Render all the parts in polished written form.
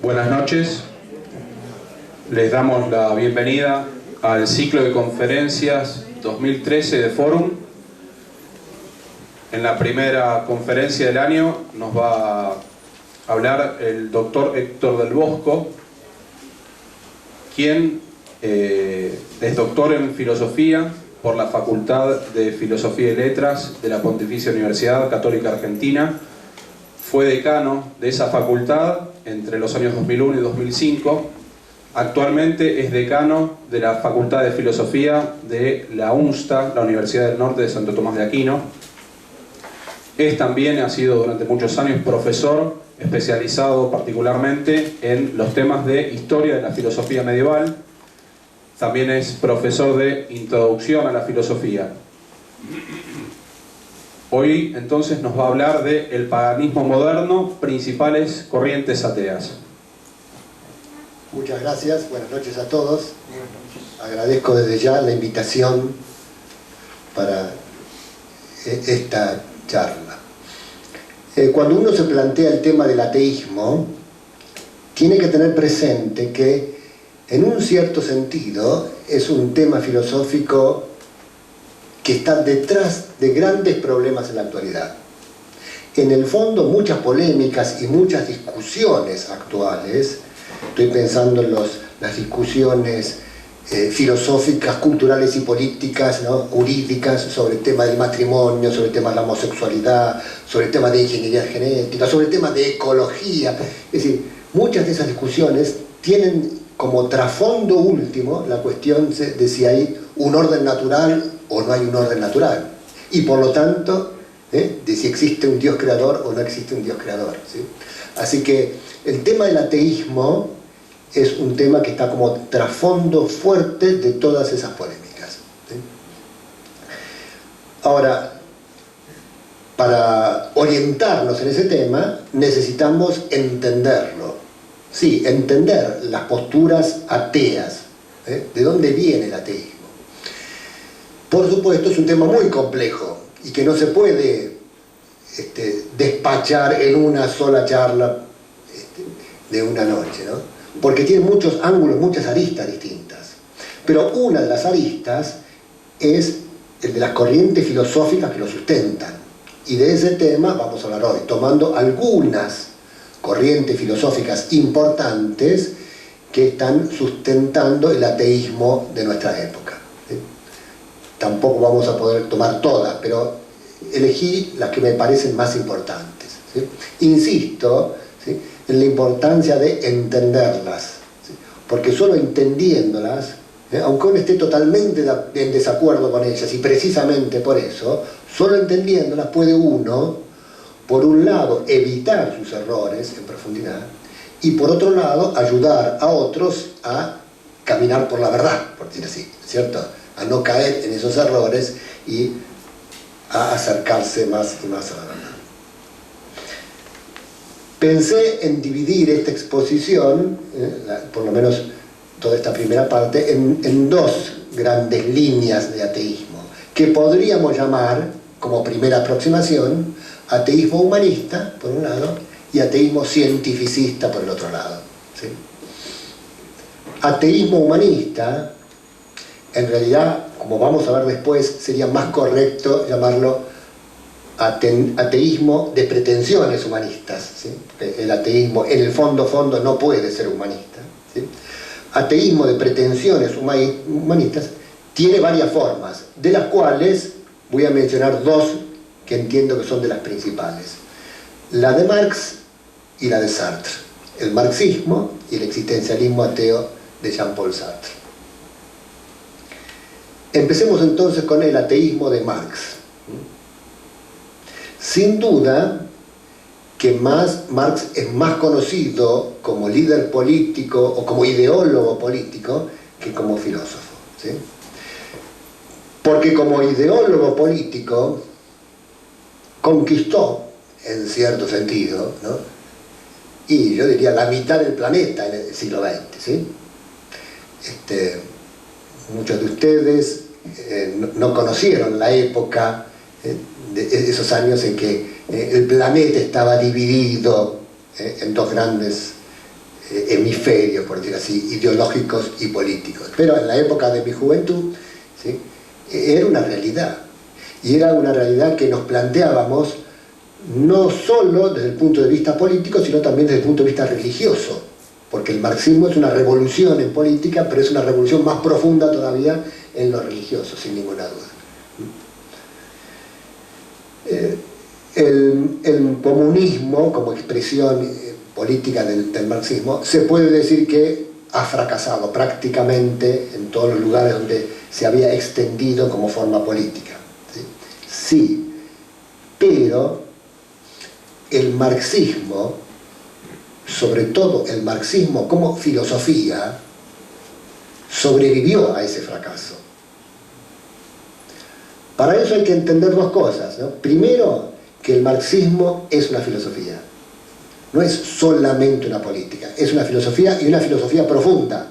Buenas noches. Les damos la bienvenida al ciclo de conferencias 2013 de Fórum. En la primera conferencia del año nos va a hablar el doctor Héctor del Bosco, quien es doctor en Filosofía por la Facultad de Filosofía y Letras de la Pontificia Universidad Católica Argentina. Fue decano de esa facultad entre los años 2001 y 2005. Actualmente es decano de la Facultad de Filosofía de la UNSTA, la Universidad del Norte de Santo Tomás de Aquino. Ha sido durante muchos años profesor especializado particularmente en los temas de historia de la filosofía medieval. También es profesor de introducción a la filosofía. Hoy entonces nos va a hablar de el paganismo moderno, principales corrientes ateas. Muchas gracias, buenas noches a todos. Agradezco desde ya la invitación para esta charla. Cuando uno se plantea el tema del ateísmo, tiene que tener presente que en un cierto sentido es un tema filosófico que está detrás de grandes problemas en la actualidad. En el fondo, muchas polémicas y muchas discusiones actuales, estoy pensando en las discusiones filosóficas, culturales y políticas, ¿no?, jurídicas, sobre el tema del matrimonio, sobre el tema de la homosexualidad, sobre el tema de ingeniería genética, sobre el tema de ecología. Es decir, muchas de esas discusiones tienen como trasfondo último la cuestión de si hay un orden natural o no hay un orden natural, y por lo tanto de si existe un Dios creador o no existe un Dios creador, ¿sí? Así que el tema del ateísmo es un tema que está como trasfondo fuerte de todas esas polémicas, ¿sí? Ahora, para orientarnos en ese tema necesitamos entenderlo, sí, entender las posturas ateas, de dónde viene el ateísmo. Por supuesto, es un tema muy complejo y que no se puede despachar en una sola charla de una noche, ¿no? Porque tiene muchos ángulos, muchas aristas distintas. Pero una de las aristas es el de las corrientes filosóficas que lo sustentan. Y de ese tema vamos a hablar hoy, tomando algunas corrientes filosóficas importantes que están sustentando el ateísmo de nuestra época. Tampoco vamos a poder tomar todas, pero elegí las que me parecen más importantes, ¿sí? Insisto, ¿sí?, en la importancia de entenderlas, ¿sí?, porque solo entendiéndolas, aunque uno esté totalmente en desacuerdo con ellas, y precisamente por eso, solo entendiéndolas puede uno, por un lado, evitar sus errores en profundidad, y por otro lado, ayudar a otros a caminar por la verdad, por decir así, ¿cierto?, a no caer en esos errores y a acercarse más y más a la verdad. Pensé en dividir esta exposición, por lo menos toda esta primera parte, en dos grandes líneas de ateísmo, que podríamos llamar, como primera aproximación, ateísmo humanista, por un lado, y ateísmo cientificista, por el otro lado, ¿sí? Ateísmo humanista, en realidad, como vamos a ver después, sería más correcto llamarlo ateísmo de pretensiones humanistas, ¿sí? El ateísmo, en el fondo no puede ser humanista, ¿sí? Ateísmo de pretensiones humanistas tiene varias formas, de las cuales voy a mencionar dos que entiendo que son de las principales. La de Marx y la de Sartre. El marxismo y el existencialismo ateo de Jean-Paul Sartre. Empecemos entonces con el ateísmo de Marx. Sin duda que Marx es más conocido como líder político o como ideólogo político que como filósofo, ¿sí? Porque como ideólogo político conquistó, en cierto sentido, ¿no?, y yo diría la mitad del planeta en el siglo XX, ¿sí? Muchos de ustedes no conocieron la época de esos años en que el planeta estaba dividido en dos grandes hemisferios, por decir así, ideológicos y políticos. Pero en la época de mi juventud, ¿sí?, era una realidad. Y era una realidad que nos planteábamos no solo desde el punto de vista político, sino también desde el punto de vista religioso. Porque el marxismo es una revolución en política, pero es una revolución más profunda todavía en lo religioso, sin ninguna duda. El comunismo, como expresión política del marxismo, se puede decir que ha fracasado prácticamente en todos los lugares donde se había extendido como forma política. Sí, pero el marxismo, sobre todo el marxismo como filosofía, sobrevivió a ese fracaso. Para eso hay que entender dos cosas, ¿no? Primero, que el marxismo es una filosofía. No es solamente una política, es una filosofía, y una filosofía profunda.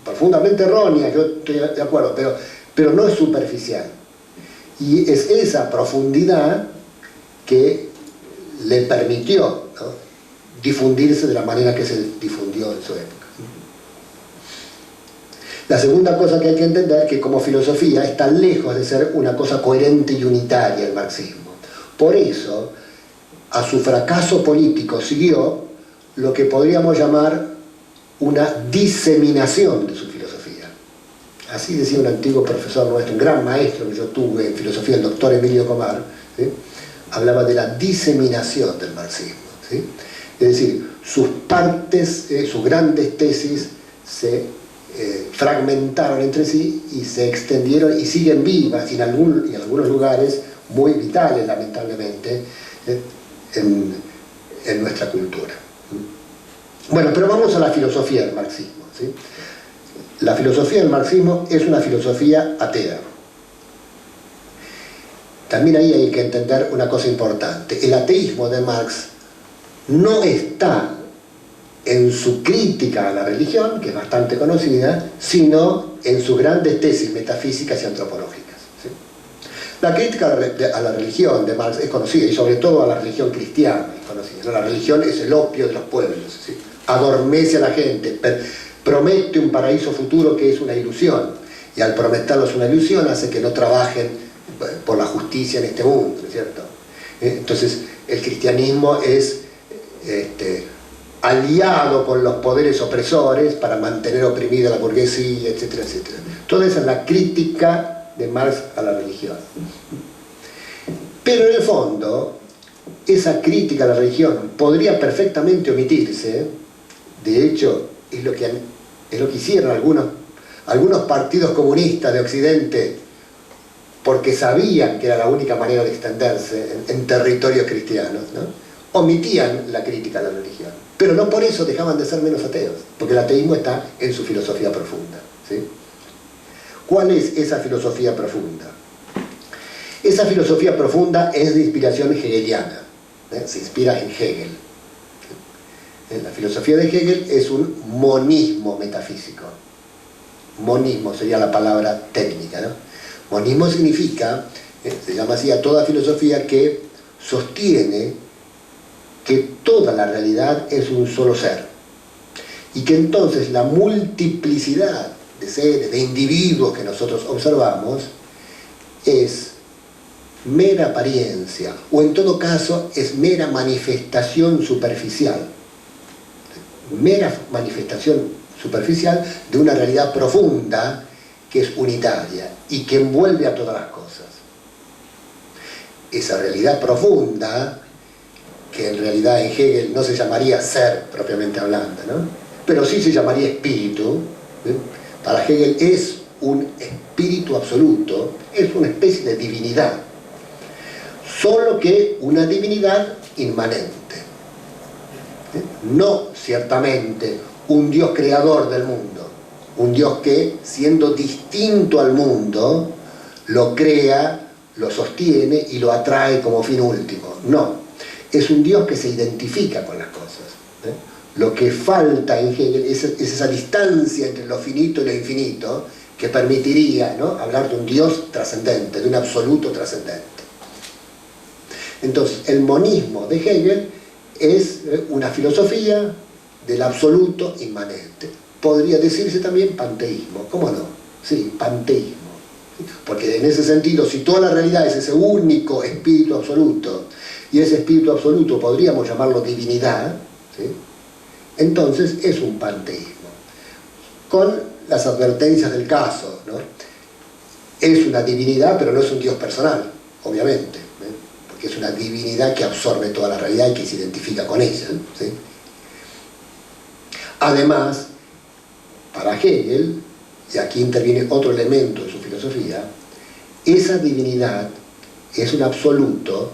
Profundamente errónea, yo estoy de acuerdo, pero no es superficial. Y es esa profundidad que le permitió, ¿no?, difundirse de la manera que se difundió en su época. La segunda cosa que hay que entender es que como filosofía está lejos de ser una cosa coherente y unitaria el marxismo. Por eso, a su fracaso político siguió lo que podríamos llamar una diseminación de su filosofía. Así decía un antiguo profesor nuestro, un gran maestro que yo tuve en filosofía, el doctor Emilio Comar, ¿sí?, hablaba de la diseminación del marxismo, ¿sí? Es decir, sus partes, sus grandes tesis se fragmentaron entre sí y se extendieron y siguen vivas, y en algunos lugares muy vitales, lamentablemente, en nuestra cultura. Bueno, pero vamos a la filosofía del marxismo, ¿sí? La filosofía del marxismo es una filosofía atea. También ahí hay que entender una cosa importante. El ateísmo de Marx no está en su crítica a la religión, que es bastante conocida, sino en sus grandes tesis metafísicas y antropológicas, ¿sí? La crítica a la religión de Marx es conocida, y sobre todo a la religión cristiana es conocida, ¿no? La religión es el opio de los pueblos, ¿sí? Adormece a la gente, promete un paraíso futuro que es una ilusión, y al prometerlos una ilusión hace que no trabajen por la justicia en este mundo, ¿no es cierto? Entonces el cristianismo es aliado con los poderes opresores para mantener oprimida la burguesía, etcétera, etcétera. Toda esa es la crítica de Marx a la religión. Pero en el fondo, esa crítica a la religión podría perfectamente omitirse. De hecho, es lo que hicieron algunos partidos comunistas de Occidente, porque sabían que era la única manera de extenderse en territorios cristianos, ¿no? Omitían la crítica a la religión, pero no por eso dejaban de ser menos ateos, porque el ateísmo está en su filosofía profunda, ¿sí? ¿Cuál es esa filosofía profunda? Esa filosofía profunda es de inspiración hegeliana, se inspira en Hegel. La filosofía de Hegel es un monismo metafísico. Monismo sería la palabra técnica, ¿no? Monismo significa, se llama así a toda filosofía que sostiene que toda la realidad es un solo ser, y que entonces la multiplicidad de seres, de individuos que nosotros observamos, es mera apariencia, o en todo caso es mera manifestación superficial, de una realidad profunda que es unitaria y que envuelve a todas las cosas. Esa realidad profunda, que en realidad en Hegel no se llamaría ser propiamente hablando, ¿no?, pero sí se llamaría espíritu, ¿sí? Para Hegel es un espíritu absoluto, es una especie de divinidad, solo que una divinidad inmanente, ¿sí? No ciertamente un Dios creador del mundo, un Dios que, siendo distinto al mundo, lo crea, lo sostiene y lo atrae como fin último. No, es un Dios que se identifica con las cosas, ¿eh? Lo que falta en Hegel es esa distancia entre lo finito y lo infinito que permitiría, ¿no?, hablar de un Dios trascendente, de un absoluto trascendente. Entonces, el monismo de Hegel es una filosofía del absoluto inmanente. Podría decirse también panteísmo, ¿cómo no? Sí, panteísmo. Porque en ese sentido, si toda la realidad es ese único espíritu absoluto, y ese espíritu absoluto podríamos llamarlo divinidad, ¿sí?, entonces es un panteísmo. Con las advertencias del caso, ¿no? Es una divinidad, pero no es un Dios personal, obviamente, porque es una divinidad que absorbe toda la realidad y que se identifica con ella, ¿sí? Además, para Hegel, y aquí interviene otro elemento de su filosofía, esa divinidad es un absoluto,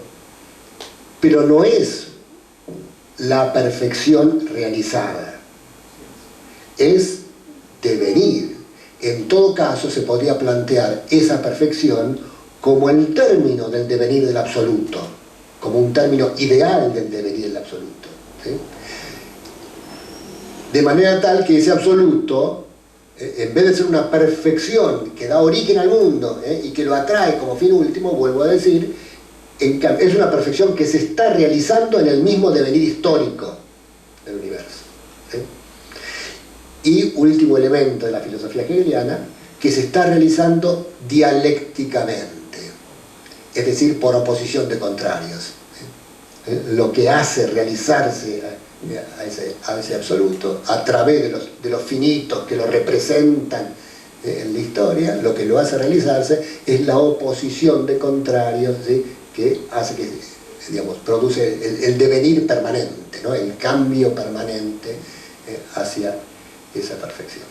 pero no es la perfección realizada, es devenir. En todo caso se podría plantear esa perfección como el término del devenir del absoluto, como un término ideal del devenir del absoluto, ¿sí? De manera tal que ese absoluto, en vez de ser una perfección que da origen al mundo, y que lo atrae como fin último, vuelvo a decir, es una perfección que se está realizando en el mismo devenir histórico del universo, ¿sí? Y último elemento de la filosofía hegeliana, que se está realizando dialécticamente, es decir, por oposición de contrarios, ¿sí? Lo que hace realizarse a ese absoluto, a través de los finitos que lo representan en la historia, lo que lo hace realizarse es la oposición de contrarios, ¿sí?, que hace que, digamos, produce el devenir permanente, ¿no?, el cambio permanente hacia esa perfección.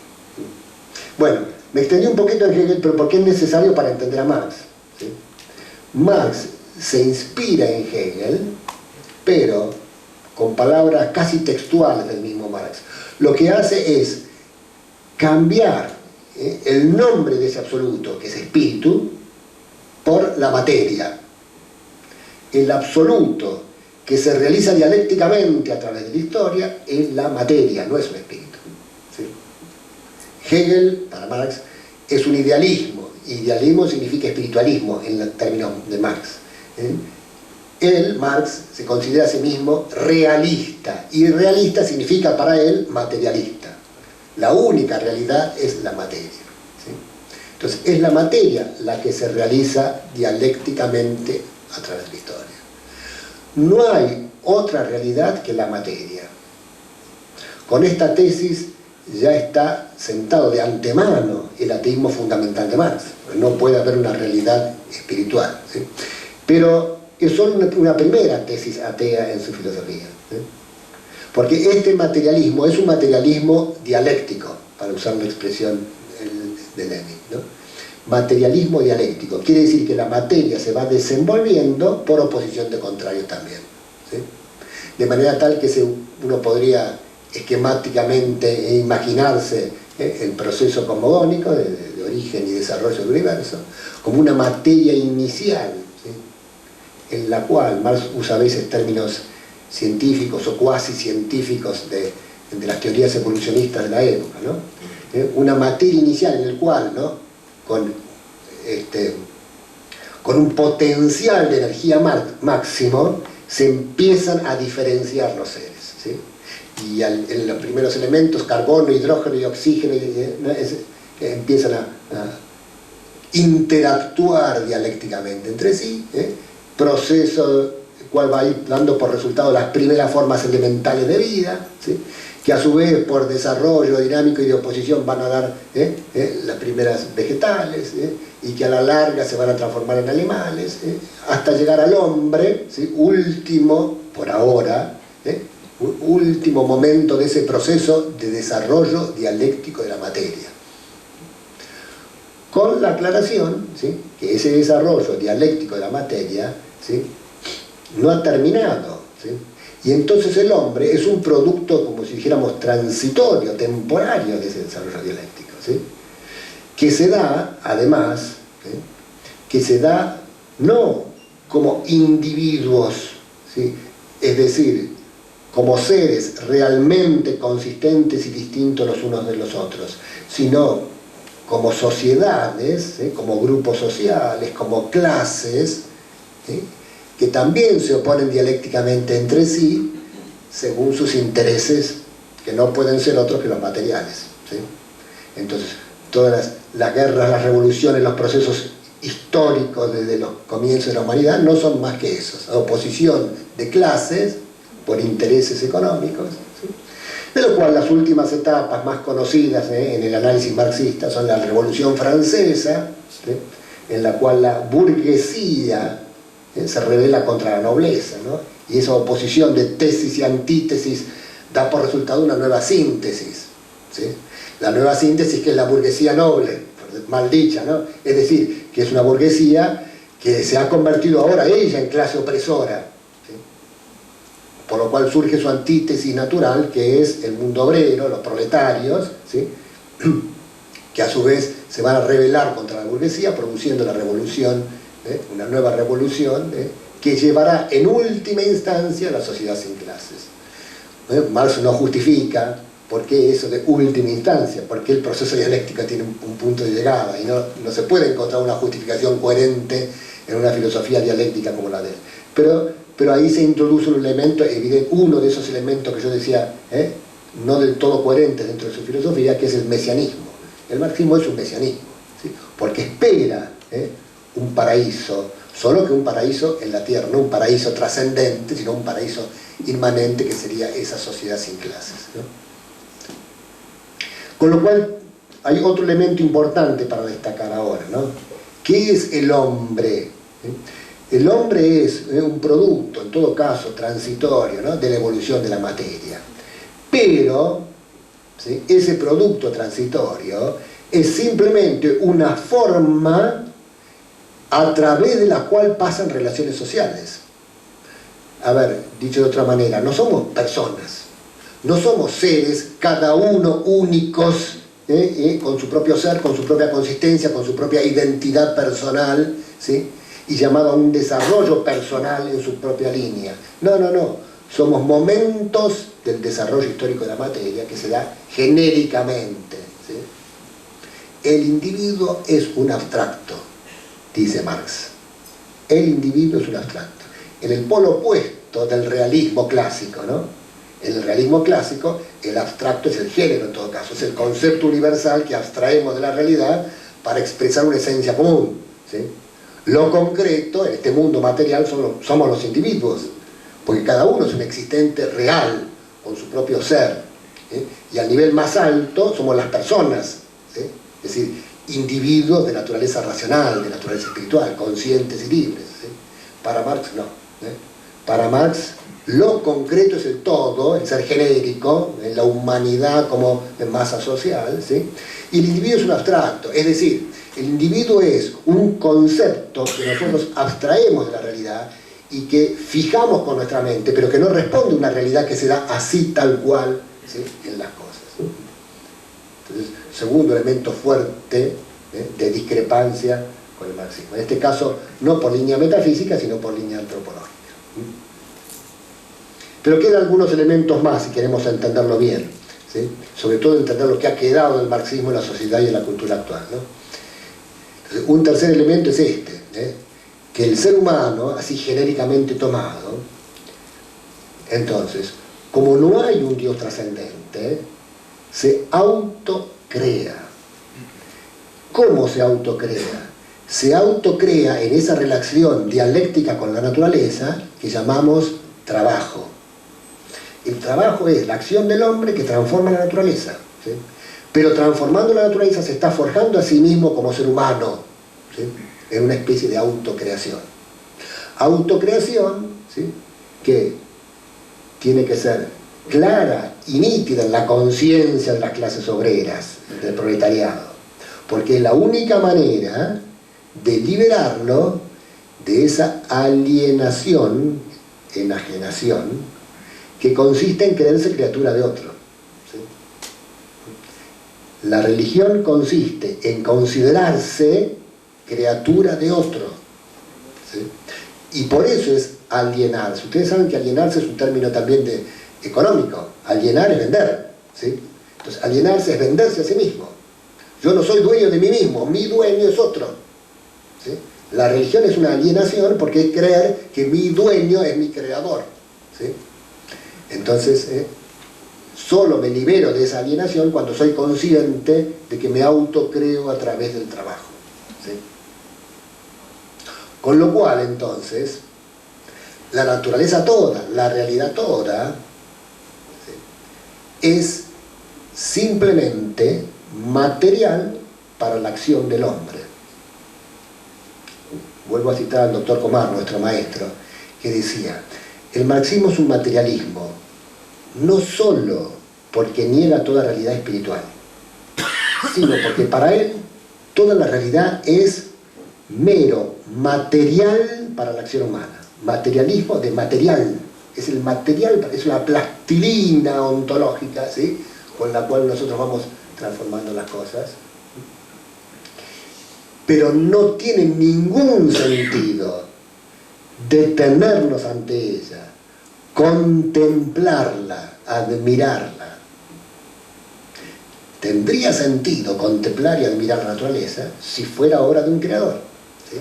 Bueno, me extendí un poquito en Hegel, pero porque es necesario para entender a Marx, ¿sí? Marx se inspira en Hegel, pero con palabras casi textuales del mismo Marx. Lo que hace es cambiar el nombre de ese absoluto, que es espíritu, por la materia. El absoluto que se realiza dialécticamente a través de la historia es la materia, no es un espíritu, ¿sí? Hegel, para Marx, es un idealismo. Idealismo significa espiritualismo en el término de Marx. Él, Marx, se considera a sí mismo realista, y realista significa para él materialista. La única realidad es la materia, ¿sí? Entonces, es la materia la que se realiza dialécticamente a través de la historia. No hay otra realidad que la materia. Con esta tesis ya está sentado de antemano el ateísmo fundamental de Marx. No puede haber una realidad espiritual, ¿sí? Pero es solo una primera tesis atea en su filosofía, ¿sí? Porque este materialismo es un materialismo dialéctico, para usar una expresión de Lenin, ¿no? Materialismo dialéctico quiere decir que la materia se va desenvolviendo por oposición de contrarios también, ¿sí? De manera tal que uno podría esquemáticamente imaginarse el proceso cosmogónico de origen y desarrollo del universo como una materia inicial, ¿sí?, en la cual Marx usa a veces términos científicos o cuasi científicos de las teorías evolucionistas de la época, ¿no? Una materia inicial en la cual, ¿no?, con un potencial de energía máximo se empiezan a diferenciar los seres, ¿sí? Y en los primeros elementos, carbono, hidrógeno y oxígeno, empiezan a interactuar dialécticamente entre sí, proceso el cual va a ir dando por resultado las primeras formas elementales de vida, ¿sí?, que a su vez por desarrollo dinámico y de oposición van a dar las primeras vegetales, y que a la larga se van a transformar en animales, hasta llegar al hombre, ¿sí?, último, por ahora, último momento de ese proceso de desarrollo dialéctico de la materia. Con la aclaración, ¿sí?, que ese desarrollo dialéctico de la materia, ¿sí?, no ha terminado, ¿sí?, y entonces el hombre es un producto, como si dijéramos, transitorio, temporario de ese desarrollo dialéctico, ¿sí?, que se da, además, ¿sí?, que se da no como individuos, ¿sí?, es decir, como seres realmente consistentes y distintos los unos de los otros, sino como sociedades, ¿sí?, como grupos sociales, como clases, ¿sí?, que también se oponen dialécticamente entre sí según sus intereses que no pueden ser otros que los materiales, ¿sí? Entonces, todas las guerras, las revoluciones, los procesos históricos desde los comienzos de la humanidad no son más que esos, oposición de clases por intereses económicos, ¿sí? De lo cual las últimas etapas más conocidas en el análisis marxista son la Revolución Francesa, ¿sí? En la cual la burguesía se rebela contra la nobleza, ¿no? Y esa oposición de tesis y antítesis da por resultado una nueva síntesis, ¿sí? La nueva síntesis, que es la burguesía noble, mal dicha, ¿no? Es decir, que es una burguesía que se ha convertido ahora ella en clase opresora, ¿sí? Por lo cual surge su antítesis natural, que es el mundo obrero, los proletarios, ¿sí? Que a su vez se van a rebelar contra la burguesía, produciendo la revolución, una nueva revolución, que llevará en última instancia a la sociedad sin clases. Marx no justifica por qué eso de última instancia, porque el proceso dialéctico tiene un punto de llegada, y no se puede encontrar una justificación coherente en una filosofía dialéctica como la de él. Pero ahí se introduce un elemento evidente, uno de esos elementos que yo decía, no del todo coherente dentro de su filosofía, que es el mesianismo. El marxismo es un mesianismo, ¿sí? Porque espera un paraíso, solo que un paraíso en la tierra, no un paraíso trascendente, sino un paraíso inmanente, que sería esa sociedad sin clases, ¿no? Con lo cual hay otro elemento importante para destacar ahora, ¿no? ¿Qué es el hombre? El hombre es un producto, en todo caso transitorio, ¿no?, de la evolución de la materia, pero, ¿sí?, ese producto transitorio es simplemente una forma a través de la cual pasan relaciones sociales. A ver, dicho de otra manera, no somos personas, no somos seres, cada uno únicos, con su propio ser, con su propia consistencia, con su propia identidad personal, ¿sí?, y llamado a un desarrollo personal en su propia línea. No, no, no. Somos momentos del desarrollo histórico de la materia que se da genéricamente, ¿sí? El individuo es un abstracto, dice Marx. El individuo es un abstracto. En el polo opuesto del realismo clásico, ¿no? En el realismo clásico, el abstracto es el género, en todo caso, es el concepto universal que abstraemos de la realidad para expresar una esencia común, ¿sí? Lo concreto, en este mundo material, somos los individuos, porque cada uno es un existente real, con su propio ser, ¿sí? Y al nivel más alto somos las personas, ¿sí? Es decir, individuos de naturaleza racional, de naturaleza espiritual, conscientes y libres, ¿sí? Para Marx no, Para Marx lo concreto es el todo, el ser genérico, la humanidad como masa social, ¿sí? Y el individuo es un abstracto, es decir, el individuo es un concepto que nosotros abstraemos de la realidad y que fijamos con nuestra mente, pero que no responde a una realidad que se da así tal cual, ¿sí?, en las cosas, ¿sí? Entonces, segundo elemento fuerte de discrepancia con el marxismo. En este caso, no por línea metafísica, sino por línea antropológica. Pero quedan algunos elementos más, si queremos entenderlo bien, ¿sí? Sobre todo entender lo que ha quedado del marxismo en la sociedad y en la cultura actual, ¿no? Entonces, un tercer elemento es este, que el ser humano, así genéricamente tomado, entonces, como no hay un Dios trascendente, se autocrea. ¿Cómo se autocrea? Se autocrea en esa relación dialéctica con la naturaleza que llamamos trabajo. El trabajo es la acción del hombre que transforma la naturaleza, ¿sí? Pero transformando la naturaleza se está forjando a sí mismo como ser humano, ¿sí?, en una especie de autocreación. Autocreación, ¿sí?, que tiene que ser clara y nítida en la conciencia de las clases obreras, del proletariado, porque es la única manera de liberarlo de esa alienación, enajenación, que consiste en creerse criatura de otro. La religión consiste en considerarse criatura de otro, ¿sí? Y por eso es alienarse. Ustedes saben que alienarse es un término también económico. Alienar es vender, ¿sí? Entonces, alienarse es venderse a sí mismo. Yo no soy dueño de mí mismo, mi dueño es otro, ¿sí? La religión es una alienación porque es creer que mi dueño es mi creador, ¿sí? Entonces, Solo me libero de esa alienación cuando soy consciente de que me autocreo a través del trabajo. ¿Sí? Con lo cual, entonces, la naturaleza toda, la realidad toda, ¿sí?, es simplemente material para la acción del hombre. Vuelvo a citar al doctor Comar, nuestro maestro, que decía: el marxismo es un materialismo, no solo porque niega toda realidad espiritual, sino porque para él toda la realidad es mero material para la acción humana. Materialismo de material, es el material, es una plastilina ontológica, ¿sí?, con la cual nosotros vamos transformando las cosas, pero no tiene ningún sentido detenernos ante ella, contemplarla, admirarla. Tendría sentido contemplar y admirar la naturaleza si fuera obra de un creador, ¿sí?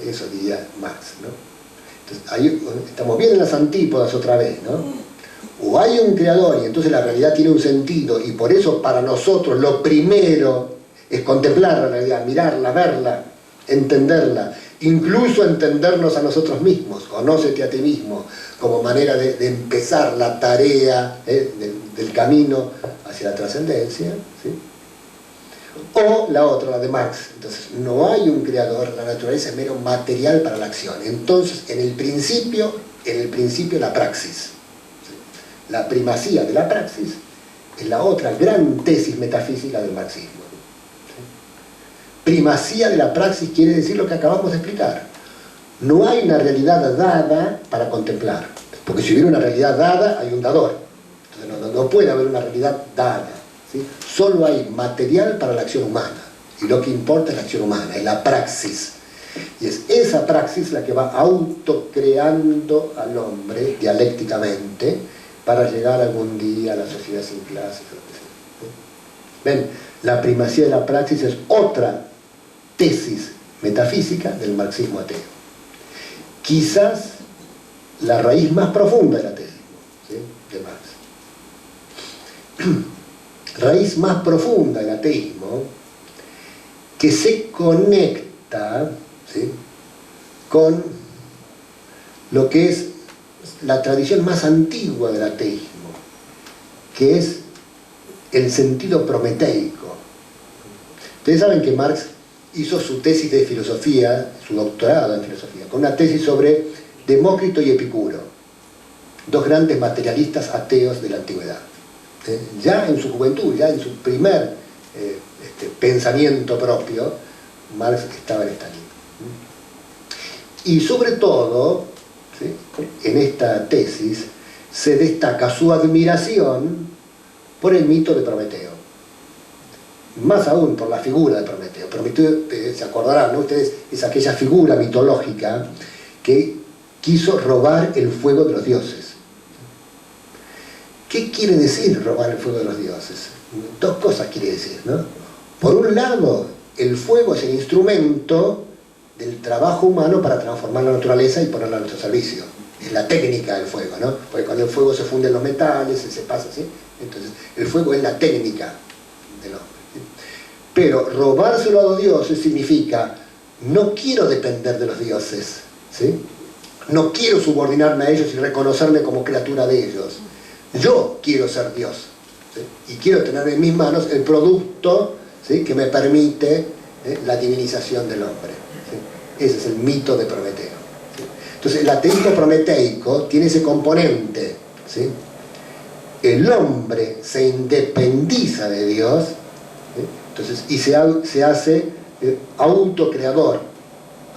Eso diría Marx, ¿no? Entonces, ahí estamos bien en las antípodas otra vez, ¿no? O hay un creador y entonces la realidad tiene un sentido, y por eso para nosotros lo primero es contemplar la realidad, mirarla, verla, entenderla, incluso entendernos a nosotros mismos. Conócete a ti mismo como manera de empezar la tarea del camino hacia la trascendencia, ¿sí? O la otra, la de Marx. Entonces, no hay un creador, la naturaleza es mero material para la acción. Entonces, en el principio la praxis. ¿Sí? La primacía de la praxis es la otra gran tesis metafísica del marxismo. Primacía de la praxis quiere decir lo que acabamos de explicar. No hay una realidad dada para contemplar, porque si hubiera una realidad dada, hay un dador. Entonces no puede haber una realidad dada, ¿sí? Solo hay material para la acción humana, y lo que importa es la acción humana, es la praxis. Y es esa praxis la que va autocreando al hombre dialécticamente para llegar algún día a la sociedad sin clases. ¿Ven? La primacía de la praxis es otra tesis metafísica del marxismo ateo. Quizás la raíz más profunda del ateísmo, ¿sí?, de Marx. Raíz más profunda del ateísmo que se conecta, ¿sí?, con lo que es la tradición más antigua del ateísmo, que es el sentido prometeico. Ustedes saben que Marx hizo su tesis de filosofía, su doctorado en filosofía, con una tesis sobre Demócrito y Epicuro, dos grandes materialistas ateos de la antigüedad. Ya en su juventud, ya en su primer pensamiento propio, Marx estaba en esta línea. Y sobre todo, ¿sí?, en esta tesis se destaca su admiración por el mito de Prometeo. Más aún por la figura de Prometeo. Prometeo, se acordarán, ¿no?, ustedes, es aquella figura mitológica que quiso robar el fuego de los dioses. ¿Qué quiere decir robar el fuego de los dioses? Dos cosas quiere decir, ¿no? Por un lado, el fuego es el instrumento del trabajo humano para transformar la naturaleza y ponerla a nuestro servicio. Es la técnica del fuego, ¿no? Porque cuando el fuego se funde en los metales, se pasa, ¿sí? Entonces, el fuego es la técnica del hombre, ¿sí? Pero robárselo a los dioses significa: no quiero depender de los dioses, ¿sí? No quiero subordinarme a ellos y reconocerme como criatura de ellos. Yo quiero ser Dios, ¿sí?, y quiero tener en mis manos el producto, ¿sí?, que me permite la divinización del hombre, ¿sí? Ese es el mito de Prometeo, ¿sí? Entonces, el ateísmo prometeico tiene ese componente, ¿sí? El hombre se independiza de Dios, ¿sí?, entonces, y se hace autocreador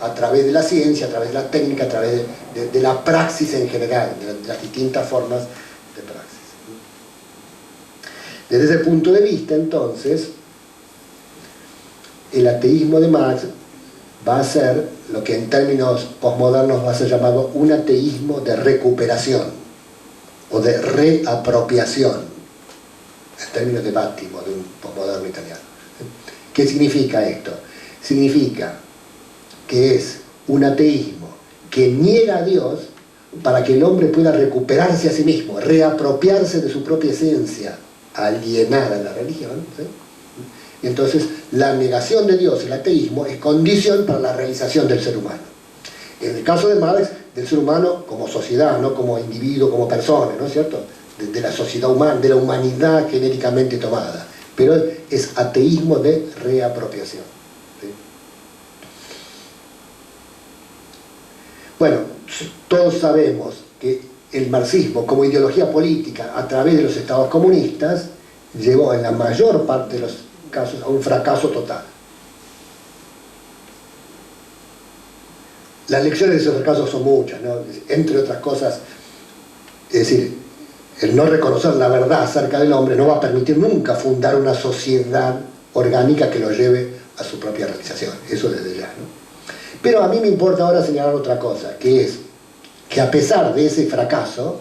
a través de la ciencia, a través de la técnica, a través de la praxis en general, de las distintas formas de praxis. Desde ese punto de vista, entonces, el ateísmo de Marx va a ser lo que en términos posmodernos va a ser llamado un ateísmo de recuperación o de reapropiación, en términos de Báttimo, de un posmoderno italiano. ¿Qué significa esto? Significa que es un ateísmo que niega a Dios para que el hombre pueda recuperarse a sí mismo, reapropiarse de su propia esencia, alienada en la religión, ¿sí? Entonces, la negación de Dios, el ateísmo, es condición para la realización del ser humano. En el caso de Marx, del ser humano como sociedad, no como individuo, como persona, ¿no es cierto? De la sociedad humana, de la humanidad genéricamente tomada. Pero es ateísmo de reapropiación, ¿sí? Bueno, todos sabemos que el marxismo como ideología política a través de los estados comunistas llevó en la mayor parte de los casos a un fracaso total. Las lecciones de esos fracasos son muchas, ¿no? Entre otras cosas, es decir, el no reconocer la verdad acerca del hombre no va a permitir nunca fundar una sociedad orgánica que lo lleve a su propia realización, eso desde ya, ¿no? Pero a mí me importa ahora señalar otra cosa, que es que a pesar de ese fracaso,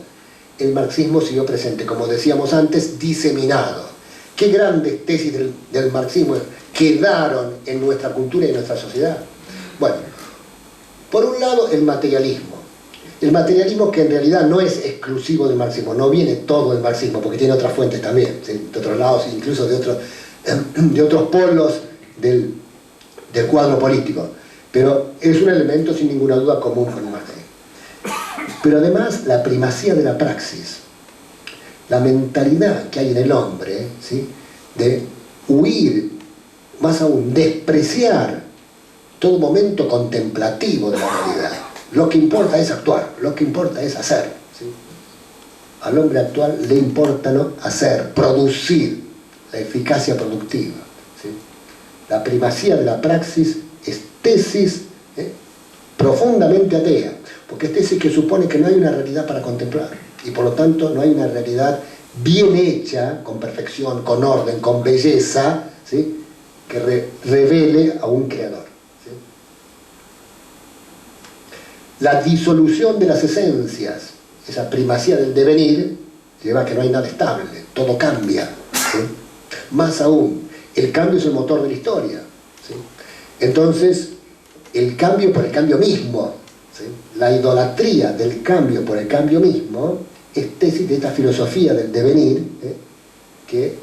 el marxismo siguió presente, como decíamos antes, diseminado. Qué grandes tesis del marxismo quedaron en nuestra cultura y en nuestra sociedad. Bueno, por un lado el materialismo. El materialismo que en realidad no es exclusivo del marxismo, no viene todo del marxismo, porque tiene otras fuentes también, ¿sí? De otros lados, incluso de otros polos del cuadro político. Pero es un elemento sin ninguna duda común con el marxismo. Pero además la primacía de la praxis, la mentalidad que hay en el hombre, ¿sí? De huir, más aún, despreciar todo momento contemplativo de la realidad. Lo que importa es actuar, lo que importa es hacer, ¿sí? Al hombre actual le importa, ¿no?, hacer, producir, la eficacia productiva, ¿sí? La primacía de la praxis es tesis profundamente atea, porque es tesis que supone que no hay una realidad para contemplar, y por lo tanto no hay una realidad bien hecha, con perfección, con orden, con belleza, ¿sí?, que revele a un creador, ¿sí? La disolución de las esencias, esa primacía del devenir, lleva a que no hay nada estable, todo cambia, ¿sí? Más aún, el cambio es el motor de la historia, ¿sí? Entonces, el cambio por el cambio mismo, ¿sí? La idolatría del cambio por el cambio mismo es tesis de esta filosofía del devenir, que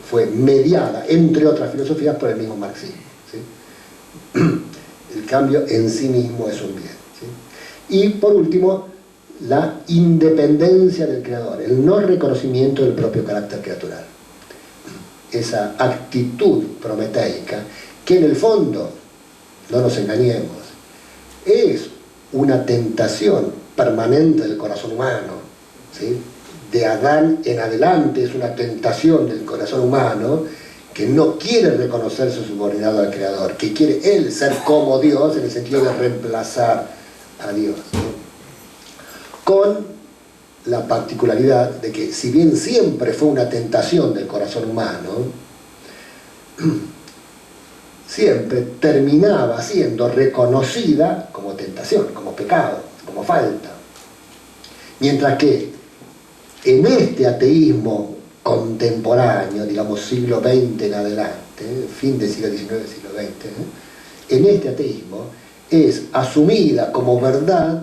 fue mediada, entre otras filosofías, por el mismo marxismo, ¿sí? El cambio en sí mismo es un bien, ¿sí? Y por último, la independencia del creador, el no reconocimiento del propio carácter creatural. Esa actitud prometeica que en el fondo, no nos engañemos, es una tentación permanente del corazón humano, ¿sí? De Adán en adelante es una tentación del corazón humano que no quiere reconocerse subordinado al Creador, que quiere él ser como Dios en el sentido de reemplazar a Dios, ¿sí? Con la particularidad de que si bien siempre fue una tentación del corazón humano, siempre terminaba siendo reconocida como tentación, como pecado, como falta. Mientras que en este ateísmo contemporáneo, digamos siglo XX en adelante, fin del siglo XIX, siglo XX, en este ateísmo es asumida como verdad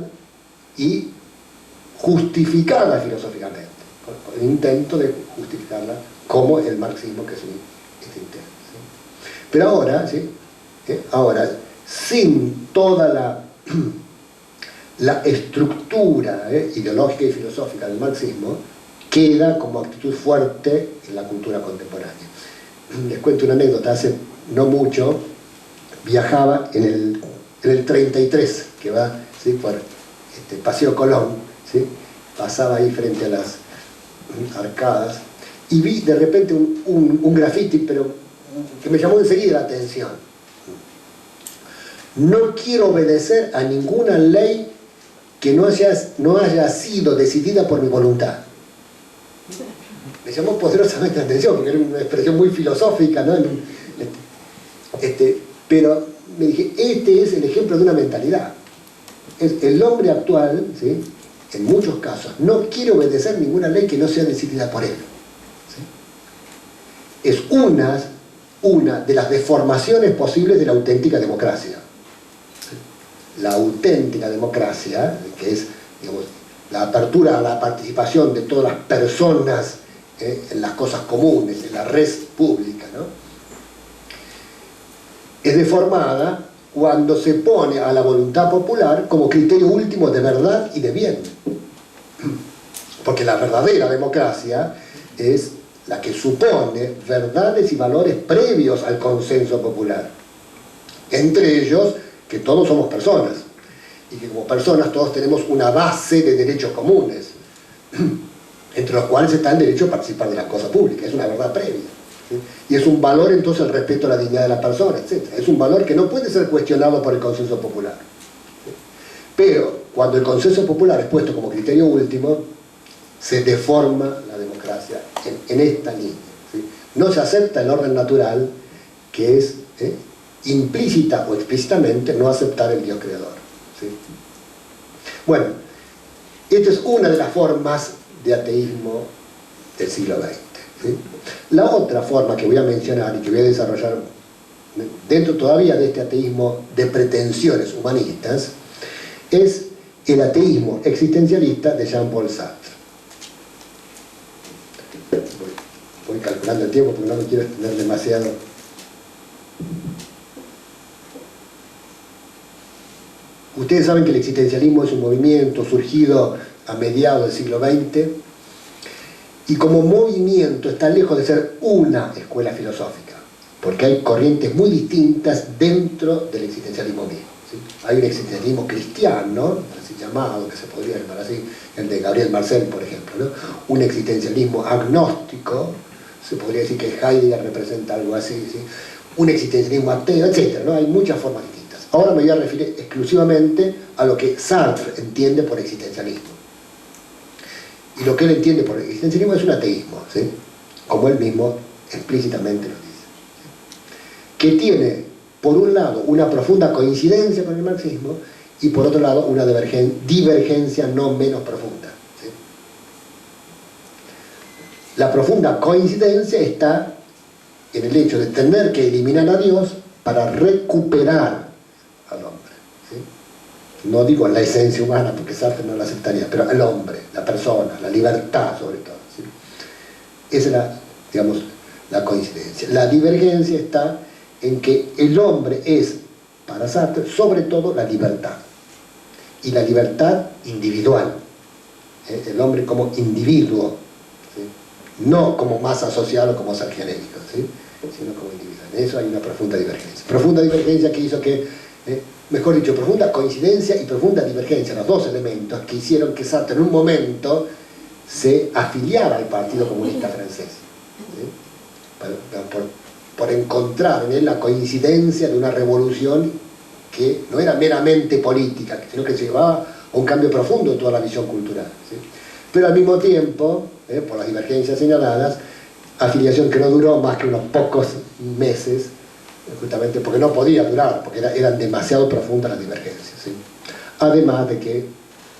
y justificada filosóficamente, con el intento de justificarla como el marxismo, que es este intento, ¿sí? Pero ahora, ¿sí?, ahora, sin toda la estructura ideológica y filosófica del marxismo, queda como actitud fuerte en la cultura contemporánea. Les cuento una anécdota. Hace no mucho viajaba en el 33, que va, ¿sí?, por Paseo Colón, ¿sí? Pasaba ahí frente a las arcadas y vi de repente un grafiti, pero que me llamó enseguida la atención. No quiero obedecer a ninguna ley que no haya sido decidida por mi voluntad. Me llamó poderosamente la atención, porque era una expresión muy filosófica, ¿no? Pero me dije, este es el ejemplo de una mentalidad. El hombre actual, ¿sí?, en muchos casos, no quiere obedecer ninguna ley que no sea decidida por él, ¿sí? Es una de las deformaciones posibles de la auténtica democracia. La auténtica democracia, que es, digamos, la apertura a la participación de todas las personas en las cosas comunes, en la res pública, ¿no? Es deformada cuando se pone a la voluntad popular como criterio último de verdad y de bien. Porque la verdadera democracia es la que supone verdades y valores previos al consenso popular. Entre ellos, que todos somos personas, y que como personas todos tenemos una base de derechos comunes, entre los cuales está el derecho a participar de la cosa pública, es una verdad previa. ¿Sí? Y es un valor entonces el respeto a la dignidad de la persona, etc. Es un valor que no puede ser cuestionado por el consenso popular. ¿Sí? Pero cuando el consenso popular es puesto como criterio último, se deforma la democracia en esta línea. ¿Sí? No se acepta el orden natural, que es implícita o explícitamente no aceptar el Dios creador. ¿Sí? Bueno, esta es una de las formas de ateísmo del siglo XX. ¿Sí? La otra forma que voy a mencionar y que voy a desarrollar dentro todavía de este ateísmo de pretensiones humanistas es el ateísmo existencialista de Jean-Paul Sartre. Voy calculando el tiempo porque no me quiero extender demasiado. Ustedes saben que el existencialismo es un movimiento surgido a mediados del siglo XX y como movimiento está lejos de ser una escuela filosófica, porque hay corrientes muy distintas dentro del existencialismo mismo. ¿Sí? Hay un existencialismo cristiano, así llamado, que se podría llamar así, el de Gabriel Marcel, por ejemplo, ¿no? Un existencialismo agnóstico, se podría decir que Heidegger representa algo así, ¿sí? Un existencialismo ateo, etc. ¿no? Hay muchas formas distintas. Ahora me voy a referir exclusivamente a lo que Sartre entiende por existencialismo. Y lo que él entiende por existencialismo es un ateísmo, ¿sí? Como él mismo explícitamente lo dice. ¿Sí? Que tiene, por un lado, una profunda coincidencia con el marxismo y por otro lado, una divergencia no menos profunda. ¿Sí? La profunda coincidencia está en el hecho de tener que eliminar a Dios para recuperar al hombre. ¿Sí? No digo la esencia humana, porque Sartre no la aceptaría, pero el hombre, la persona, la libertad sobre todo. ¿Sí? Esa es la coincidencia. La divergencia está en que el hombre es, para Sartre, sobre todo la libertad. Y la libertad individual. El hombre como individuo. ¿Sí? No como masa social o como ser genérico, ¿sí? Sino como individual. En eso hay una profunda divergencia. Profunda divergencia que hizo que, mejor dicho, profunda coincidencia y profunda divergencia, los dos elementos que hicieron que Sartre en un momento se afiliara al Partido Comunista Francés. ¿Sí? Por encontrar en él la coincidencia de una revolución que no era meramente política, sino que se llevaba a un cambio profundo en toda la visión cultural. ¿Sí? Pero al mismo tiempo, por las divergencias señaladas, afiliación que no duró más que unos pocos meses, justamente porque no podía durar, porque eran demasiado profundas las divergencias. ¿Sí? Además de que,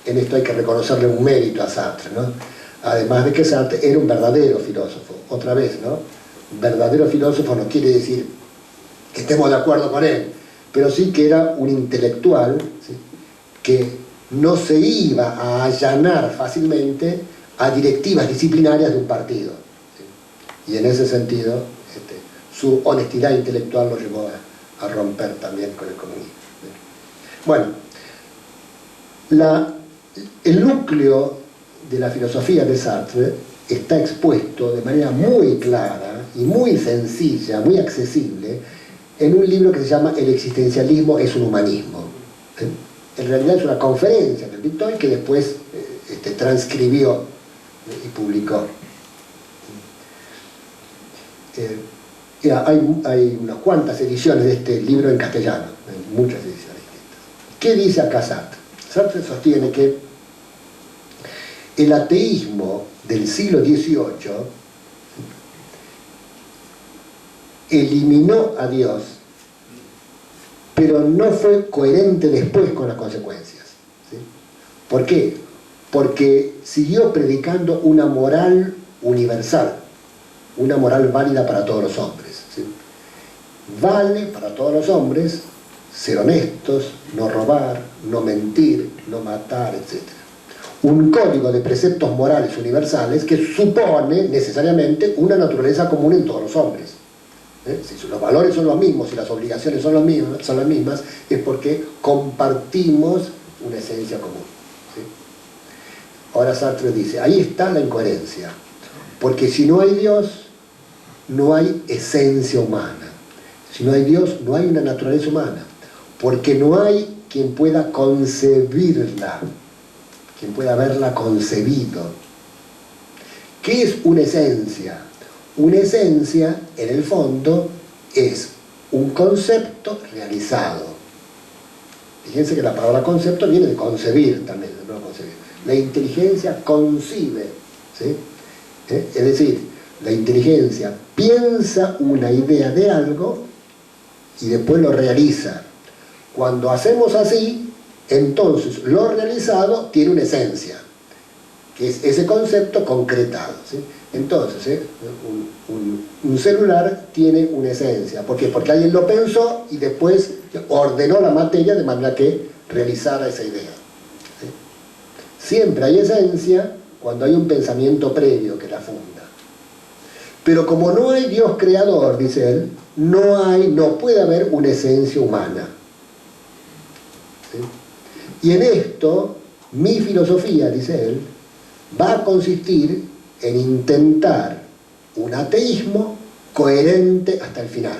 en esto hay que reconocerle un mérito a Sartre, ¿no? Además de que Sartre era un verdadero filósofo, otra vez, ¿no? Un verdadero filósofo no quiere decir que estemos de acuerdo con él, pero sí que era un intelectual, ¿sí? Que no se iba a allanar fácilmente a directivas disciplinarias de un partido. ¿Sí? Y en ese sentido, su honestidad intelectual lo llevó a romper también con el comunismo. ¿Sí? Bueno, el núcleo de la filosofía de Sartre está expuesto de manera muy clara y muy sencilla, muy accesible, en un libro que se llama El existencialismo es un humanismo. ¿Sí? En realidad es una conferencia que él dictó y que después transcribió y publicó. Hay unas cuantas ediciones de este libro en castellano, muchas ediciones distintas. ¿Qué dice acá Sartre? Sartre sostiene que el ateísmo del siglo XVIII eliminó a Dios, pero no fue coherente después con las consecuencias. ¿Sí? ¿Por qué? Porque siguió predicando una moral universal, una moral válida para todos los hombres. ¿Sí? Vale para todos los hombres ser honestos, no robar, no mentir, no matar, etc. un código de preceptos morales universales que supone necesariamente una naturaleza común en todos los hombres. Si los valores son los mismos, si las obligaciones son las mismas, es porque compartimos una esencia común. ¿Sí? Ahora Sartre dice, ahí está la incoherencia, porque si no hay Dios, no hay esencia humana. Si no hay Dios, no hay una naturaleza humana, porque no hay quien pueda concebirla, quien pueda haberla concebido. ¿Qué es una esencia? Una esencia, en el fondo, es un concepto realizado. Fíjense que la palabra concepto viene de concebir también, no concebir. La inteligencia concibe, ¿sí? Es decir, la inteligencia piensa una idea de algo y después lo realiza. Cuando hacemos así, entonces lo realizado tiene una esencia, que es ese concepto concretado, ¿sí? Entonces, un celular tiene una esencia. ¿Por qué? Porque alguien lo pensó y después ordenó la materia de manera que realizara esa idea. ¿Sí? Siempre hay esencia cuando hay un pensamiento previo que la funda. Pero como no hay Dios creador, dice él, no puede haber una esencia humana. ¿Sí? Y en esto, mi filosofía, dice él, va a consistir en intentar un ateísmo coherente hasta el final.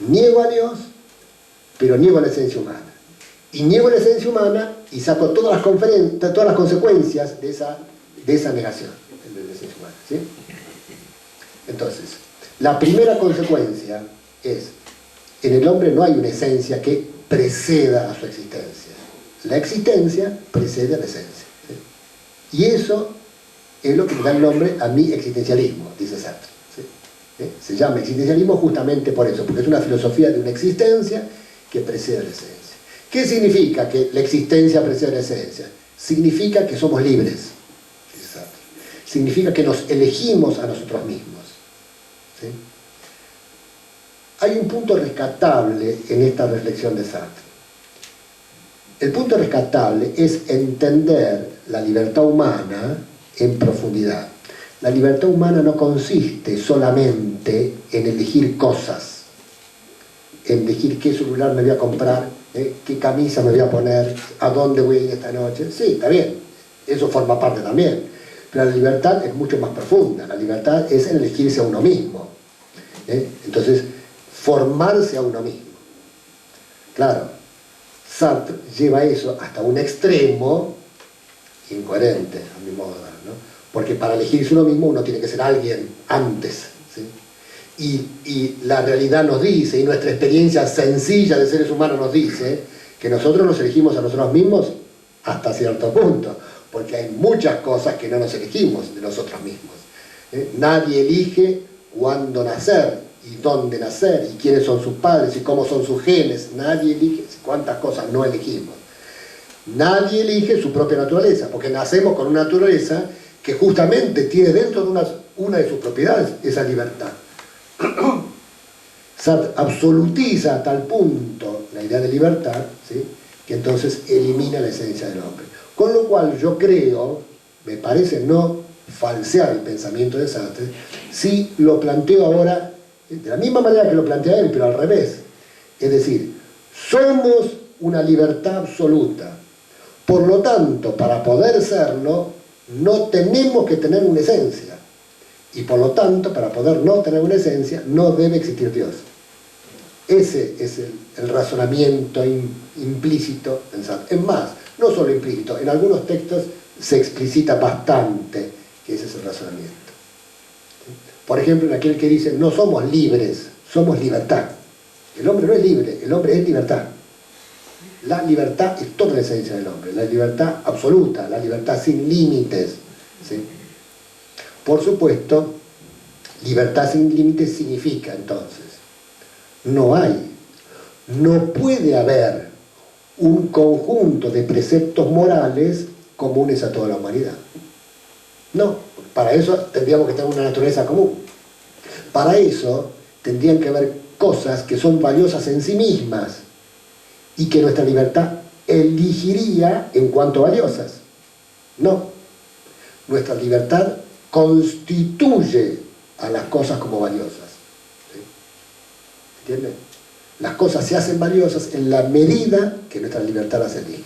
Niego a Dios, pero niego la esencia humana. Y niego la esencia humana y saco todas las consecuencias de esa negación de la esencia humana. ¿Sí? Entonces, la primera consecuencia es, en el hombre no hay una esencia que preceda a su existencia. La existencia precede a la esencia. ¿Sí? Y eso es lo que le da el nombre a mi existencialismo, dice Sartre. ¿Sí? Se llama existencialismo justamente por eso, porque es una filosofía de una existencia que precede a la esencia. ¿Qué significa que la existencia precede a la esencia? Significa que somos libres, dice Sartre. Significa que nos elegimos a nosotros mismos. ¿Sí? Hay un punto rescatable en esta reflexión de Sartre. El punto rescatable es entender la libertad humana en profundidad. La libertad humana no consiste solamente en elegir cosas, en elegir qué celular me voy a comprar, qué camisa me voy a poner, a dónde voy a ir esta noche. Sí, está bien, eso forma parte también. Pero la libertad es mucho más profunda. La libertad es elegirse a uno mismo. Entonces, formarse a uno mismo. Claro, Sartre lleva eso hasta un extremo incoherente, a mi modo de ver, ¿no? Porque para elegirse uno mismo uno tiene que ser alguien antes, ¿sí? Y la realidad nos dice, y nuestra experiencia sencilla de seres humanos nos dice, que nosotros nos elegimos a nosotros mismos hasta cierto punto, porque hay muchas cosas que no nos elegimos de nosotros mismos. Nadie elige cuándo nacer, y dónde nacer, y quiénes son sus padres, y cómo son sus genes. Nadie elige cuántas cosas no elegimos. Nadie elige su propia naturaleza, porque nacemos con una naturaleza que justamente tiene dentro de una de sus propiedades esa libertad. Sartre absolutiza a tal punto la idea de libertad, ¿sí?, que entonces elimina la esencia del hombre. Con lo cual yo creo, me parece no falsear el pensamiento de Sartre, si lo planteo ahora de la misma manera que lo plantea él, pero al revés. Es decir, somos una libertad absoluta. Por lo tanto, para poder serlo, no tenemos que tener una esencia. Y por lo tanto, para poder no tener una esencia, no debe existir Dios. Ese es el razonamiento implícito en Sartre. Es más, no solo implícito, en algunos textos se explicita bastante que ese es el razonamiento. Por ejemplo, en aquel que dice, no somos libres, somos libertad. El hombre no es libre, el hombre es libertad. La libertad es toda la esencia del hombre, la libertad absoluta, la libertad sin límites, ¿sí? Por supuesto, libertad sin límites significa entonces, no puede haber un conjunto de preceptos morales comunes a toda la humanidad. No, para eso tendríamos que tener una naturaleza común. Para eso tendrían que haber cosas que son valiosas en sí mismas y que nuestra libertad elegiría en cuanto valiosas. No. Nuestra libertad constituye a las cosas como valiosas. ¿Sí? ¿Entienden? Las cosas se hacen valiosas en la medida que nuestra libertad las elige.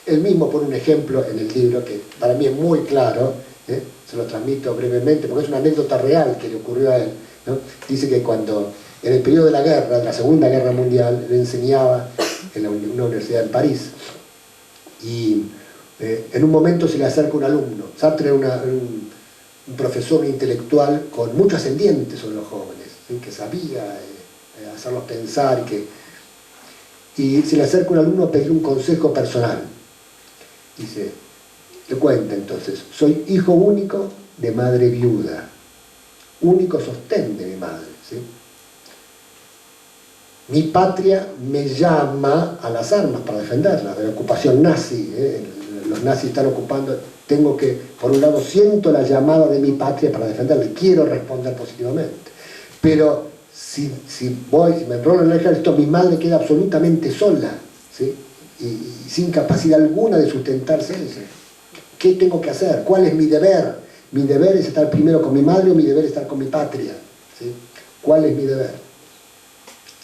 Él mismo pone un ejemplo en el libro que para mí es muy claro, se lo transmito brevemente porque es una anécdota real que le ocurrió a él, ¿no? Dice que cuando en el periodo de la guerra, de la Segunda Guerra Mundial, él enseñaba en una universidad en París y en un momento se le acerca un alumno. Sartre era un profesor intelectual con mucho ascendiente sobre los jóvenes, ¿sí? Que sabía hacerlos pensar y se le acerca un alumno a pedir un consejo personal. Dice, le cuenta entonces: soy hijo único de madre viuda, único sostén de mi madre, ¿sí? Mi patria me llama a las armas para defenderla, de la ocupación nazi, los nazis están ocupando, tengo que, por un lado siento la llamada de mi patria para defenderla, quiero responder positivamente, pero si me enrolo en el ejército, mi madre queda absolutamente sola, ¿sí? Y sin capacidad alguna de sustentarse ella. ¿Qué tengo que hacer? ¿Cuál es mi deber? ¿Mi deber es estar primero con mi madre o mi deber es estar con mi patria? ¿Sí? ¿Cuál es mi deber?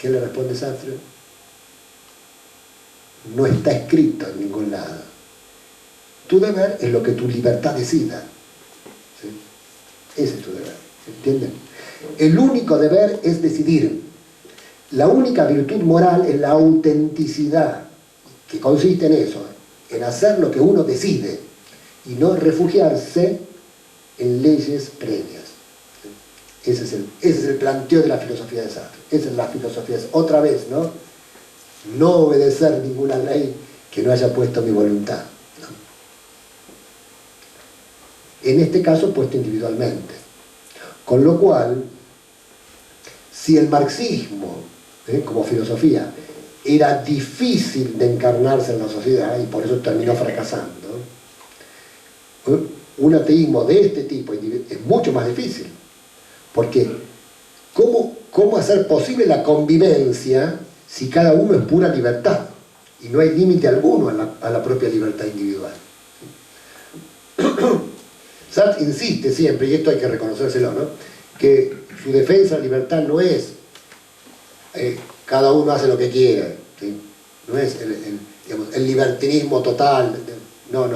¿Qué le responde Sartre? No está escrito en ningún lado. Tu deber es lo que tu libertad decida. ¿Sí? Ese es tu deber. ¿Entienden? El único deber es decidir. La única virtud moral es la autenticidad, que consiste en eso, en hacer lo que uno decide y no refugiarse en leyes previas. Ese es el planteo de la filosofía de Sartre. Esa es la filosofía. Otra vez, ¿no? No obedecer ninguna ley que no haya puesto mi voluntad, ¿no? En este caso, puesto individualmente. Con lo cual, si el marxismo, como filosofía, era difícil de encarnarse en la sociedad y por eso terminó fracasando, un ateísmo de este tipo es mucho más difícil, porque ¿cómo hacer posible la convivencia si cada uno es pura libertad y no hay límite alguno a la propia libertad individual? Sartre insiste siempre, y esto hay que reconocérselo, ¿no?, que su defensa de la libertad no es cada uno hace lo que quiera, ¿sí? No es el libertinismo total, no.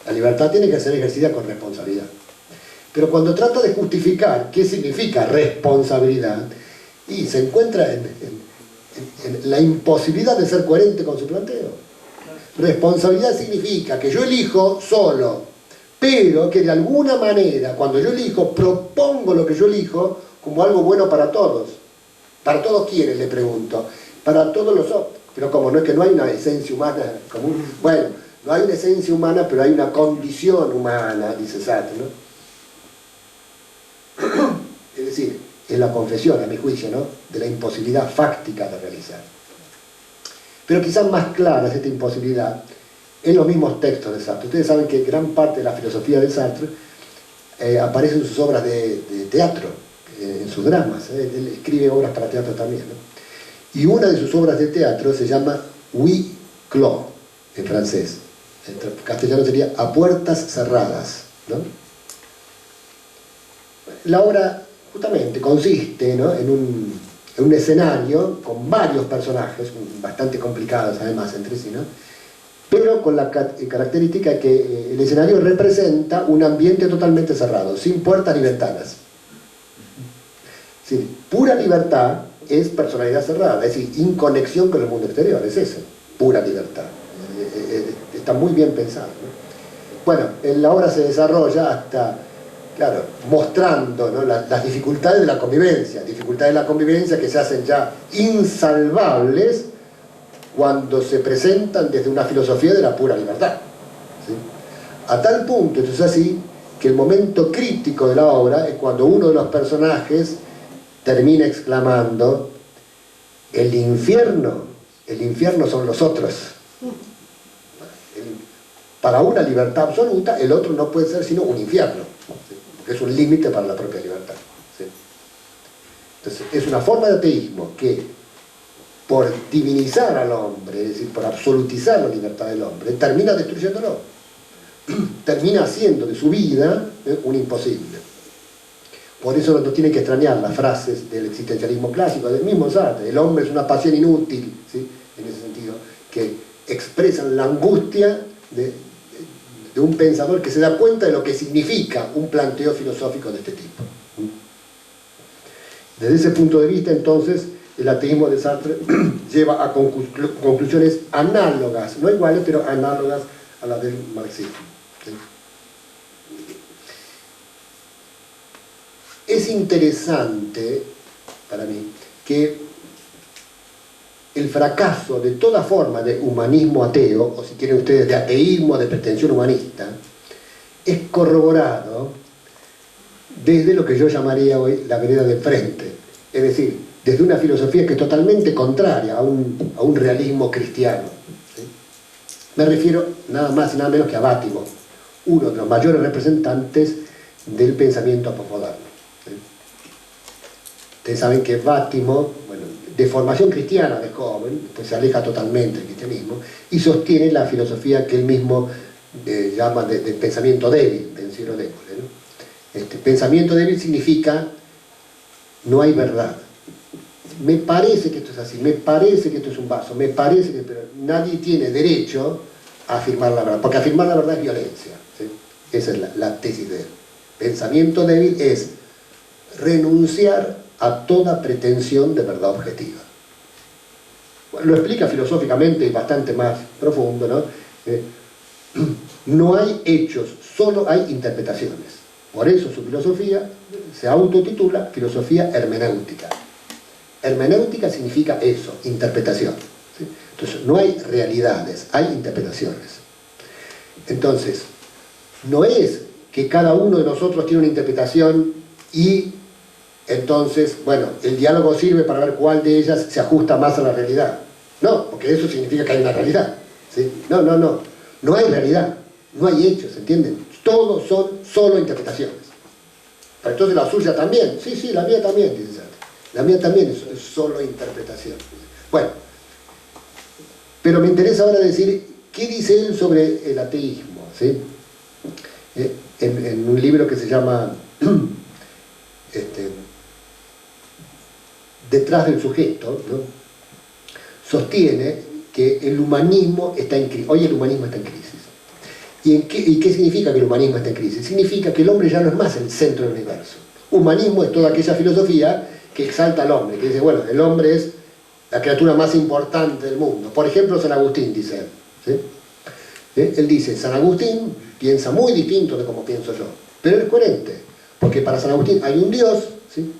La libertad tiene que ser ejercida con responsabilidad. Pero cuando trata de justificar qué significa responsabilidad, y se encuentra en la imposibilidad de ser coherente con su planteo. Responsabilidad significa que yo elijo solo, pero que de alguna manera, cuando yo elijo, propongo lo que yo elijo como algo bueno para todos. ¿Para todos quiénes?, le pregunto. Para todos los otros. Pero como no es que no hay una esencia humana común. Bueno, no hay una esencia humana, pero hay una condición humana, dice Sartre, ¿no? Es decir, es la confesión, a mi juicio, ¿no?, de la imposibilidad fáctica de realizar. Pero quizás más clara es esta imposibilidad en los mismos textos de Sartre. Ustedes saben que gran parte de la filosofía de Sartre aparece en sus obras de teatro, en sus dramas. Él escribe obras para teatro también, ¿no? Y una de sus obras de teatro se llama Huis clos, en francés. En castellano sería A puertas cerradas, ¿no? La obra justamente consiste, ¿no?, en un escenario con varios personajes, bastante complicados además entre sí, ¿no?, pero con la característica que el escenario representa un ambiente totalmente cerrado, sin puertas ni ventanas. Sí, pura libertad es personalidad cerrada, es decir, inconexión con el mundo exterior, es eso, pura libertad. Está muy bien pensado, ¿no? Bueno, en la obra se desarrolla hasta, claro, mostrando, ¿no?, las dificultades de la convivencia que se hacen ya insalvables cuando se presentan desde una filosofía de la pura libertad, ¿sí? A tal punto, esto es así, que el momento crítico de la obra es cuando uno de los personajes termina exclamando: el infierno son los otros. Para una libertad absoluta, el otro no puede ser sino un infierno, ¿sí?, porque es un límite para la propia libertad, ¿sí? Entonces, es una forma de ateísmo que, por divinizar al hombre, es decir, por absolutizar la libertad del hombre, termina destruyéndolo. termina haciendo de su vida un imposible. Por eso no tiene que extrañar las frases del existencialismo clásico, del mismo Sartre: el hombre es una pasión inútil, ¿sí? En ese sentido, que expresan la angustia de un pensador que se da cuenta de lo que significa un planteo filosófico de este tipo. Desde ese punto de vista, entonces, el ateísmo de Sartre lleva a conclusiones análogas, no iguales, pero análogas a las del marxismo. ¿Sí? Es interesante para mí que el fracaso de toda forma de humanismo ateo, o si quieren ustedes de ateísmo de pretensión humanista, es corroborado desde lo que yo llamaría hoy la vereda de frente, es decir, desde una filosofía que es totalmente contraria a un realismo cristiano. ¿Sí? Me refiero nada más y nada menos que a Bátimo, uno de los mayores representantes del pensamiento posmoderno. Ustedes saben que Bátimo, bueno, de formación cristiana de joven, pues se aleja totalmente del cristianismo y sostiene la filosofía que él mismo llama de pensamiento débil, pensiero débole, ¿no? Pensamiento débil significa no hay verdad. Me parece que esto es así, me parece que esto es un vaso, me parece que... pero nadie tiene derecho a afirmar la verdad, porque afirmar la verdad es violencia. ¿Sí? Esa es la tesis de él. Pensamiento débil es renunciar a toda pretensión de verdad objetiva. Bueno, lo explica filosóficamente y bastante más profundo, ¿no? No hay hechos, solo hay interpretaciones. Por eso su filosofía se autotitula filosofía hermenéutica. Hermenéutica significa eso, interpretación. ¿Sí? Entonces, no hay realidades, hay interpretaciones. Entonces, no es que cada uno de nosotros tiene una interpretación y entonces, bueno, el diálogo sirve para ver cuál de ellas se ajusta más a la realidad. No, porque eso significa que hay una realidad. ¿Sí? No, no, no. No hay realidad, no hay hechos, ¿entienden? Todos son solo interpretaciones. Pero entonces la suya también. Sí, sí, la mía también, dice Sartre. La mía también es solo interpretación. Bueno, pero me interesa ahora decir qué dice él sobre el ateísmo. ¿Sí? En un libro que se llama Detrás del sujeto, ¿no? Sostiene que el humanismo está en crisis. Hoy el humanismo está en crisis. ¿Y qué significa que el humanismo está en crisis? Significa que el hombre ya no es más el centro del universo. Humanismo es toda aquella filosofía que exalta al hombre, que dice, bueno, el hombre es la criatura más importante del mundo. Por ejemplo, San Agustín dice, ¿sí? Él dice, San Agustín piensa muy distinto de como pienso yo, pero es coherente, porque para San Agustín hay un Dios, ¿sí?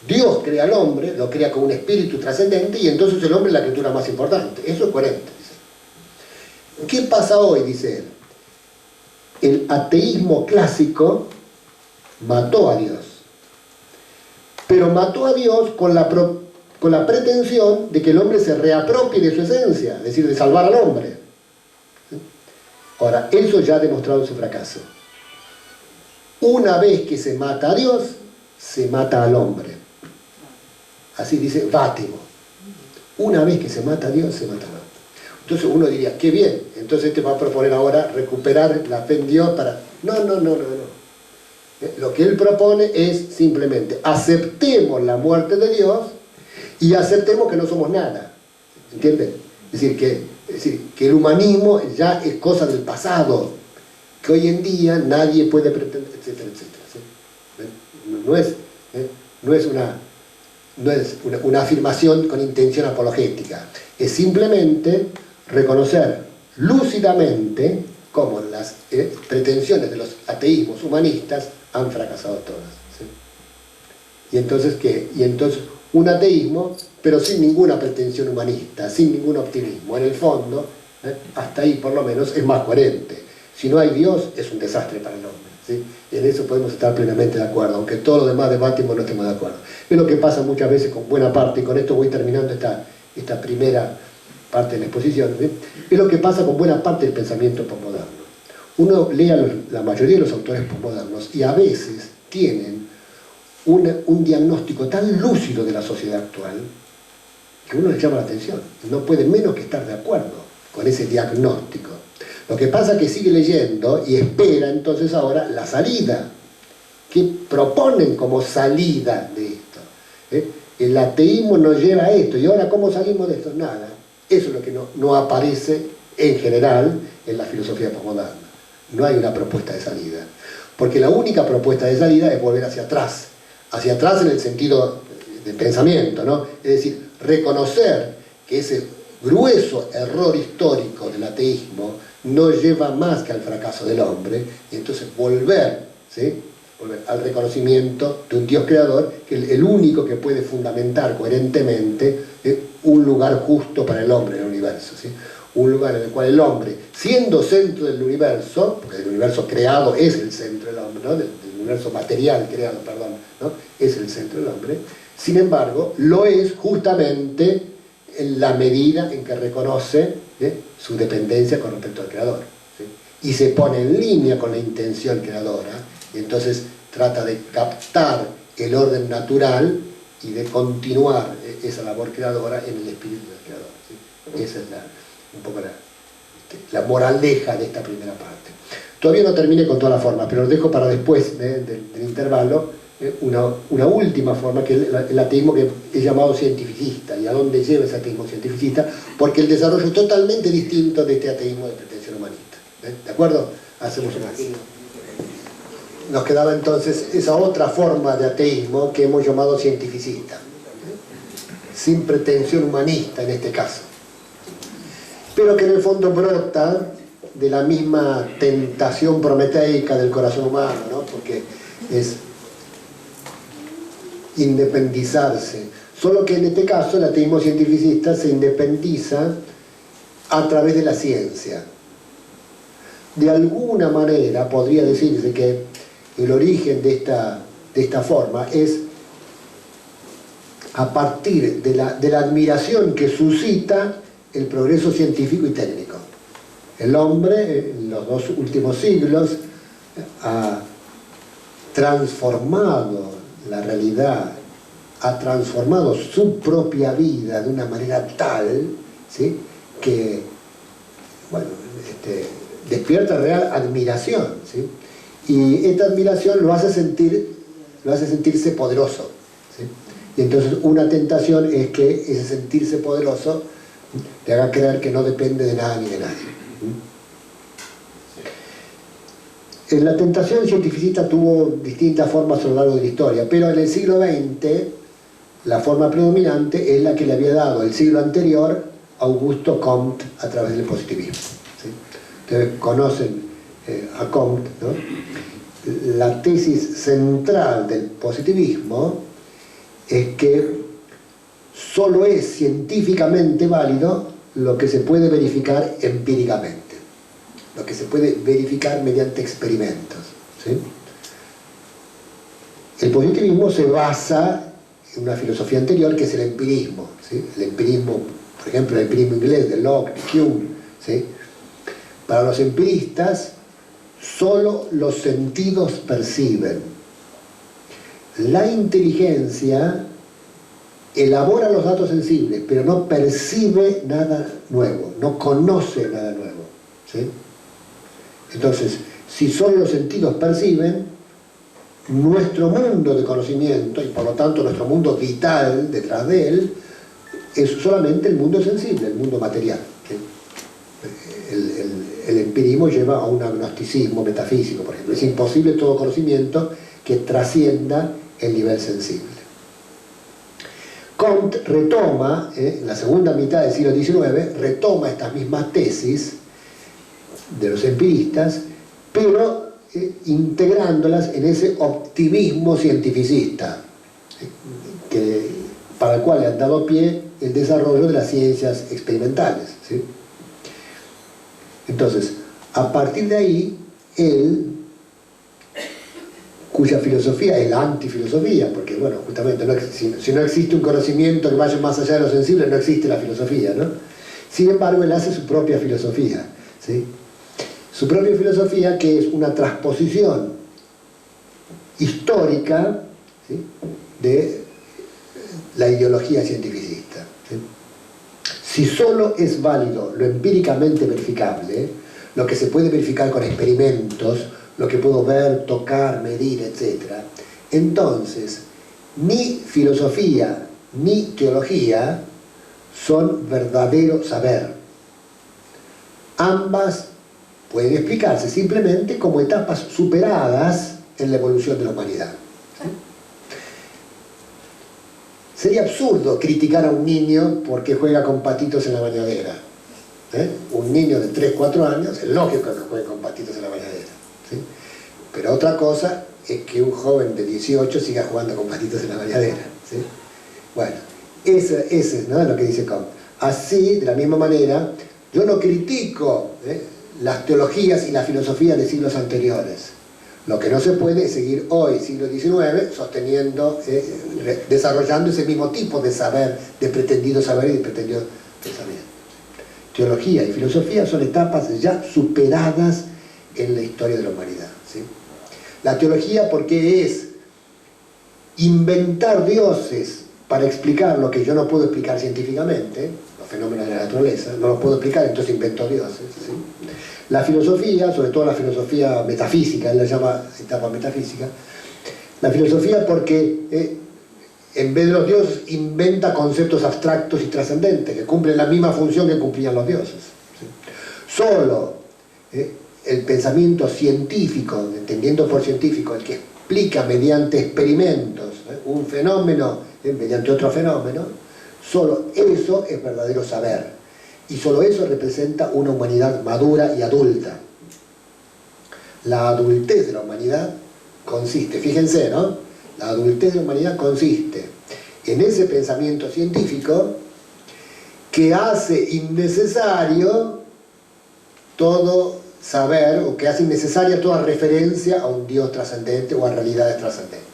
Dios crea al hombre, lo crea como un espíritu trascendente y entonces el hombre es la criatura más importante. Eso es coherente, dice. ¿Qué pasa hoy? Dice él. El ateísmo clásico mató a Dios, pero mató a Dios con la pretensión de que el hombre se reapropie de su esencia, es decir, de salvar al hombre. Ahora, eso ya ha demostrado su fracaso. Una vez que se mata a Dios, se mata al hombre. Así dice Bátimo. Una vez que se mata a Dios, se mata al hombre. Entonces uno diría, qué bien, entonces te va a proponer ahora recuperar la fe en Dios para... No. Lo que él propone es simplemente aceptemos la muerte de Dios y aceptemos que no somos nada. ¿Entienden? Es decir, que el humanismo ya es cosa del pasado, que hoy en día nadie puede pretender, etcétera, etcétera. ¿Sí? No es una afirmación con intención apologética, es simplemente reconocer lúcidamente cómo las pretensiones de los ateísmos humanistas han fracasado todas. ¿Sí? ¿Y entonces qué? Y entonces un ateísmo, pero sin ninguna pretensión humanista, sin ningún optimismo. En el fondo, hasta ahí por lo menos es más coherente. Si no hay Dios, es un desastre para el hombre. ¿Sí? En eso podemos estar plenamente de acuerdo, aunque todo lo demás debatimos no estemos de acuerdo. Es lo que pasa muchas veces con buena parte, y con esto voy terminando esta primera parte de la exposición, ¿sí? Es lo que pasa con buena parte del pensamiento posmoderno. Uno lee a la mayoría de los autores posmodernos y a veces tienen un diagnóstico tan lúcido de la sociedad actual que uno le llama la atención. No puede menos que estar de acuerdo con ese diagnóstico. Lo que pasa es que sigue leyendo y espera entonces ahora la salida. ¿Qué proponen como salida de esto? El ateísmo nos lleva a esto, y ahora ¿cómo salimos de esto? Nada. Eso es lo que no aparece en general en la filosofía posmoderna. No hay una propuesta de salida. Porque la única propuesta de salida es volver hacia atrás en el sentido de pensamiento, ¿no? Es decir, reconocer que ese grueso error histórico del ateísmo no lleva más que al fracaso del hombre, y entonces volver, ¿sí?, volver al reconocimiento de un Dios creador, que es el único que puede fundamentar coherentemente un lugar justo para el hombre en el universo, ¿sí? Un lugar en el cual el hombre, siendo centro del universo, porque el universo creado es el centro del hombre, ¿no?, del universo material creado, perdón, ¿no?, es el centro del hombre, sin embargo, lo es justamente en la medida en que reconoce su dependencia con respecto al creador, ¿sí?, y se pone en línea con la intención creadora, y entonces trata de captar el orden natural y de continuar esa labor creadora en el espíritu del creador, ¿sí? Esa es un poco la moraleja de esta primera parte. Todavía no terminé con todas las formas, pero lo dejo para después del intervalo, una última forma, que es el ateísmo que es llamado cientificista. ¿Y a dónde lleva ese ateísmo cientificista? Porque el desarrollo es totalmente distinto de este ateísmo de pretensión humanista. ¿De acuerdo? Hacemos una... Nos quedaba entonces esa otra forma de ateísmo que hemos llamado cientificista, sin pretensión humanista en este caso, pero que en el fondo brota de la misma tentación prometeica del corazón humano, ¿no?, porque es independizarse, solo que en este caso el ateísmo cientificista se independiza a través de la ciencia. De alguna manera podría decirse que el origen de esta forma es a partir de la admiración que suscita el progreso científico y técnico. El hombre, en los 2 últimos siglos, ha transformado la realidad, ha transformado su propia vida de una manera tal, ¿sí?, que, bueno, despierta real admiración, ¿sí?, y esta admiración lo hace sentirse poderoso, ¿sí? Y entonces una tentación es que ese sentirse poderoso le haga creer que no depende de nada ni de nadie. La tentación cientificista tuvo distintas formas a lo largo de la historia, pero en el siglo XX la forma predominante es la que le había dado el siglo anterior Augusto Comte a través del positivismo, ¿sí? Ustedes conocen a Comte, ¿no? La tesis central del positivismo es que solo es científicamente válido lo que se puede verificar empíricamente, lo que se puede verificar mediante experimentos, ¿sí? El positivismo se basa en una filosofía anterior que es el empirismo, ¿sí? El empirismo, por ejemplo, el empirismo inglés de Locke, Hume, ¿sí? Para los empiristas, solo los sentidos perciben. La inteligencia elabora los datos sensibles, pero no percibe nada nuevo, no conoce nada nuevo, ¿sí? Entonces, si solo los sentidos perciben, nuestro mundo de conocimiento, y por lo tanto nuestro mundo vital detrás de él, es solamente el mundo sensible, el mundo material, ¿sí? El empirismo lleva a un agnosticismo metafísico, por ejemplo. Es imposible todo conocimiento que trascienda el nivel sensible. Comte retoma, en la segunda mitad del siglo XIX, retoma estas mismas tesis de los empiristas, pero integrándolas en ese optimismo cientificista, para el cual le han dado pie el desarrollo de las ciencias experimentales, ¿sí? Entonces, a partir de ahí, él, cuya filosofía es la antifilosofía, porque, bueno, justamente, si no existe un conocimiento que vaya más allá de lo sensible, no existe la filosofía, ¿no? Sin embargo, él hace su propia filosofía, ¿sí? Su propia filosofía, que es una transposición histórica, ¿sí?, de la ideología cientificista, ¿sí? Si solo es válido lo empíricamente verificable, lo que se puede verificar con experimentos, lo que puedo ver, tocar, medir, etc., entonces ni filosofía ni teología son verdadero saber. Ambas pueden explicarse simplemente como etapas superadas en la evolución de la humanidad. Sería absurdo criticar a un niño porque juega con patitos en la bañadera. Un niño de 3, 4 años, es lógico que juegue con patitos en la bañadera. ¿Sí? Pero otra cosa es que un joven de 18 siga jugando con patitos en la bañadera. ¿Sí? Bueno, ese es, ¿no?, lo que dice Comte. Así, de la misma manera, yo no critico las teologías y la filosofía de siglos anteriores. Lo que no se puede es seguir hoy, siglo XIX, sosteniendo, desarrollando ese mismo tipo de saber, de pretendido saber y de pretendido pensamiento. Teología y filosofía son etapas ya superadas en la historia de la humanidad. ¿Sí? La teología, porque es inventar dioses para explicar lo que yo no puedo explicar científicamente, los fenómenos de la naturaleza, no los puedo explicar, entonces invento dioses. ¿Sí? La filosofía, sobre todo la filosofía metafísica, él la llama etapa metafísica, la filosofía porque en vez de los dioses inventa conceptos abstractos y trascendentes que cumplen la misma función que cumplían los dioses. ¿Sí? Solo el pensamiento científico, entendiendo por científico, el que explica mediante experimentos un fenómeno mediante otro fenómeno, solo eso es verdadero saber. Y solo eso representa una humanidad madura y adulta. La adultez de la humanidad consiste, fíjense, ¿no? La adultez de la humanidad consiste en ese pensamiento científico que hace innecesario todo saber, o que hace innecesaria toda referencia a un Dios trascendente o a realidades trascendentes.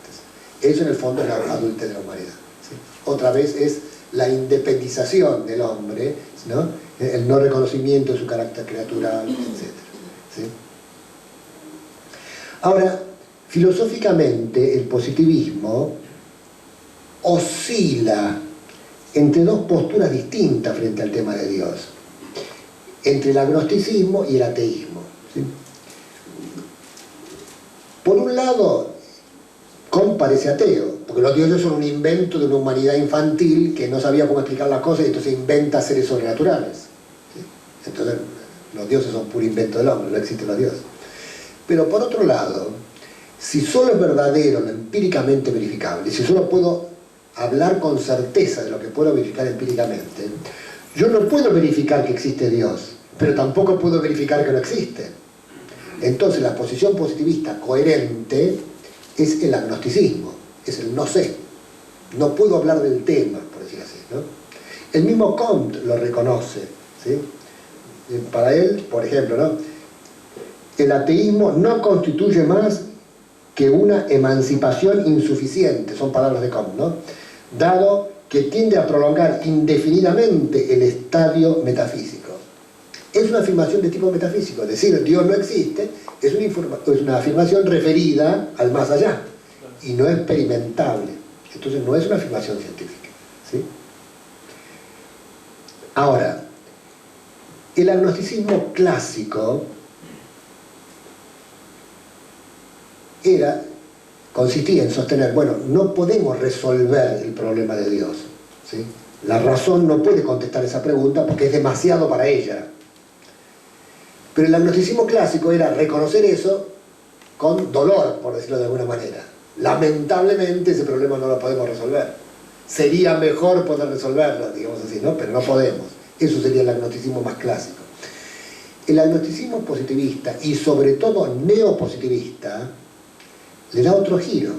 Eso en el fondo es la adultez de la humanidad. ¿Sí? Otra vez es la independización del hombre, ¿no? El no reconocimiento de su carácter criatural, etc. ¿Sí? Ahora, filosóficamente, el positivismo oscila entre dos posturas distintas frente al tema de Dios, entre el agnosticismo y el ateísmo. ¿Sí? Por un lado, Comte parece ateo, porque los dioses son un invento de una humanidad infantil que no sabía cómo explicar las cosas y entonces inventa seres sobrenaturales. ¿Sí? Entonces, los dioses son puro invento del hombre, no existen los dioses. Pero por otro lado, si solo es verdadero, lo empíricamente verificable, si solo puedo hablar con certeza de lo que puedo verificar empíricamente, yo no puedo verificar que existe Dios, pero tampoco puedo verificar que no existe. Entonces la posición positivista coherente es el agnosticismo, es el no sé. No puedo hablar del tema, por decir así, ¿no? El mismo Comte lo reconoce, ¿sí? Para él, por ejemplo, ¿no?, el ateísmo no constituye más que una emancipación insuficiente, son palabras de Comte, ¿no?, dado que tiende a prolongar indefinidamente el estadio metafísico. Es una afirmación de tipo metafísico, es decir, Dios no existe, es una afirmación referida al más allá y no experimentable. Entonces no es una afirmación científica. ¿Sí? Ahora, el agnosticismo clásico consistía en sostener, bueno, no podemos resolver el problema de Dios. ¿Sí? La razón no puede contestar esa pregunta porque es demasiado para ella. Pero el agnosticismo clásico era reconocer eso con dolor, por decirlo de alguna manera. Lamentablemente ese problema no lo podemos resolver. Sería mejor poder resolverlo, digamos así, ¿no? Pero no podemos. Eso sería el agnosticismo más clásico. El agnosticismo positivista, y sobre todo neopositivista, le da otro giro.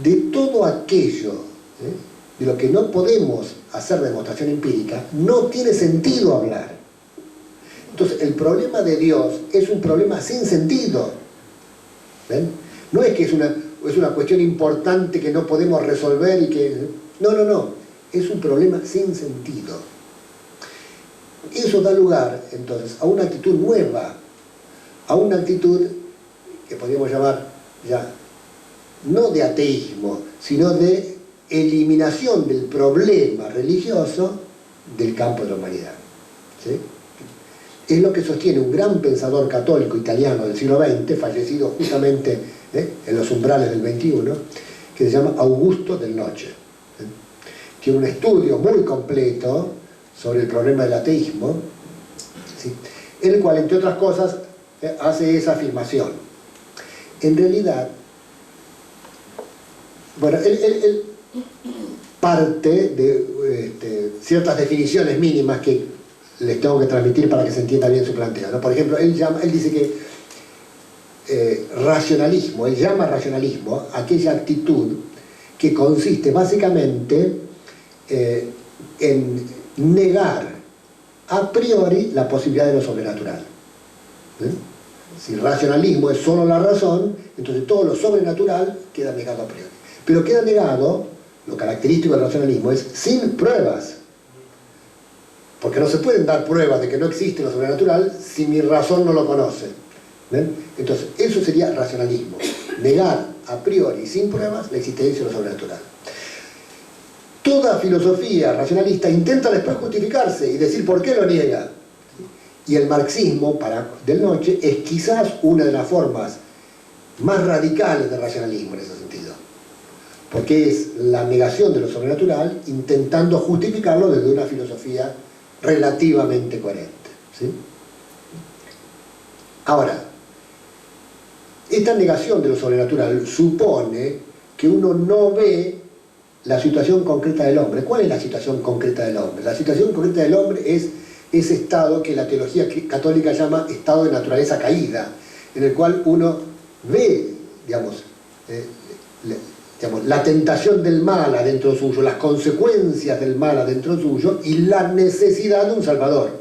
De todo aquello de lo que no podemos hacer demostración empírica, no tiene sentido hablar. Entonces, el problema de Dios es un problema sin sentido. ¿Ven? No es que es una cuestión importante que no podemos resolver y que... No. Es un problema sin sentido. Eso da lugar, entonces, a una actitud nueva, a una actitud que podríamos llamar ya, no de ateísmo, sino de eliminación del problema religioso del campo de la humanidad. ¿Sí? es lo que sostiene un gran pensador católico italiano del siglo XX, fallecido justamente en los umbrales del XXI, que se llama Augusto del Noce. Tiene un estudio muy completo sobre el problema del ateísmo, ¿sí?, en el cual, entre otras cosas, hace esa afirmación. En realidad, bueno, él parte de ciertas definiciones mínimas que les tengo que transmitir para que se entienda bien su planteo, ¿no? Por ejemplo, él dice que racionalismo, él llama racionalismo aquella actitud que consiste básicamente en negar a priori la posibilidad de lo sobrenatural. Si el racionalismo es solo la razón, entonces todo lo sobrenatural queda negado a priori. Pero queda negado, lo característico del racionalismo es sin pruebas. Porque no se pueden dar pruebas de que no existe lo sobrenatural si mi razón no lo conoce. ¿Ven? Entonces, eso sería racionalismo. Negar a priori, sin pruebas, la existencia de lo sobrenatural. Toda filosofía racionalista intenta después justificarse y decir por qué lo niega. Y el marxismo, del Noce, es quizás una de las formas más radicales del racionalismo en ese sentido. Porque es la negación de lo sobrenatural intentando justificarlo desde una filosofía relativamente coherente, ¿sí? Ahora, esta negación de lo sobrenatural supone que uno no ve la situación concreta del hombre. ¿Cuál es la situación concreta del hombre? La situación concreta del hombre es ese estado que la teología católica llama estado de naturaleza caída, en el cual uno ve, digamos, la tentación del mal adentro suyo, las consecuencias del mal adentro suyo y la necesidad de un Salvador.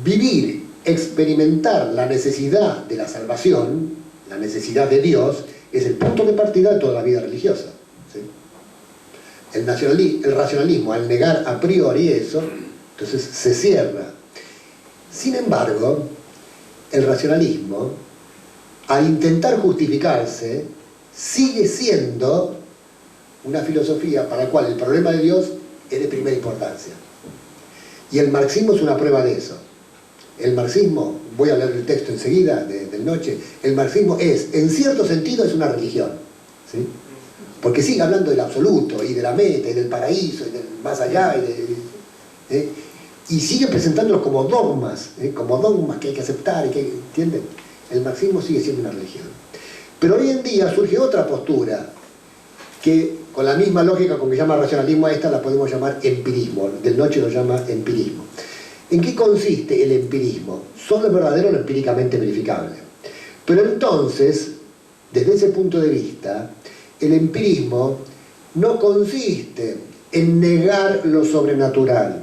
Vivir, experimentar la necesidad de la salvación, la necesidad de Dios, es el punto de partida de toda la vida religiosa, ¿sí? El racionalismo, al negar a priori eso, entonces se cierra. Sin embargo, el racionalismo, al intentar justificarse, sigue siendo una filosofía para la cual el problema de Dios es de primera importancia. Y el marxismo es una prueba de eso. El marxismo, voy a leer el texto enseguida del Noce, el marxismo en cierto sentido, es una religión, ¿sí? Porque sigue hablando del absoluto, y de la meta, y del paraíso, y del más allá, y sigue presentándolos como dogmas que hay que aceptar, ¿entienden? El marxismo sigue siendo una religión. Pero hoy en día surge otra postura, que con la misma lógica con que llama racionalismo a esta, la podemos llamar empirismo. Del Noce lo llama empirismo. ¿En qué consiste el empirismo? Solo es verdadero lo empíricamente verificable. Pero entonces, desde ese punto de vista, el empirismo no consiste en negar lo sobrenatural,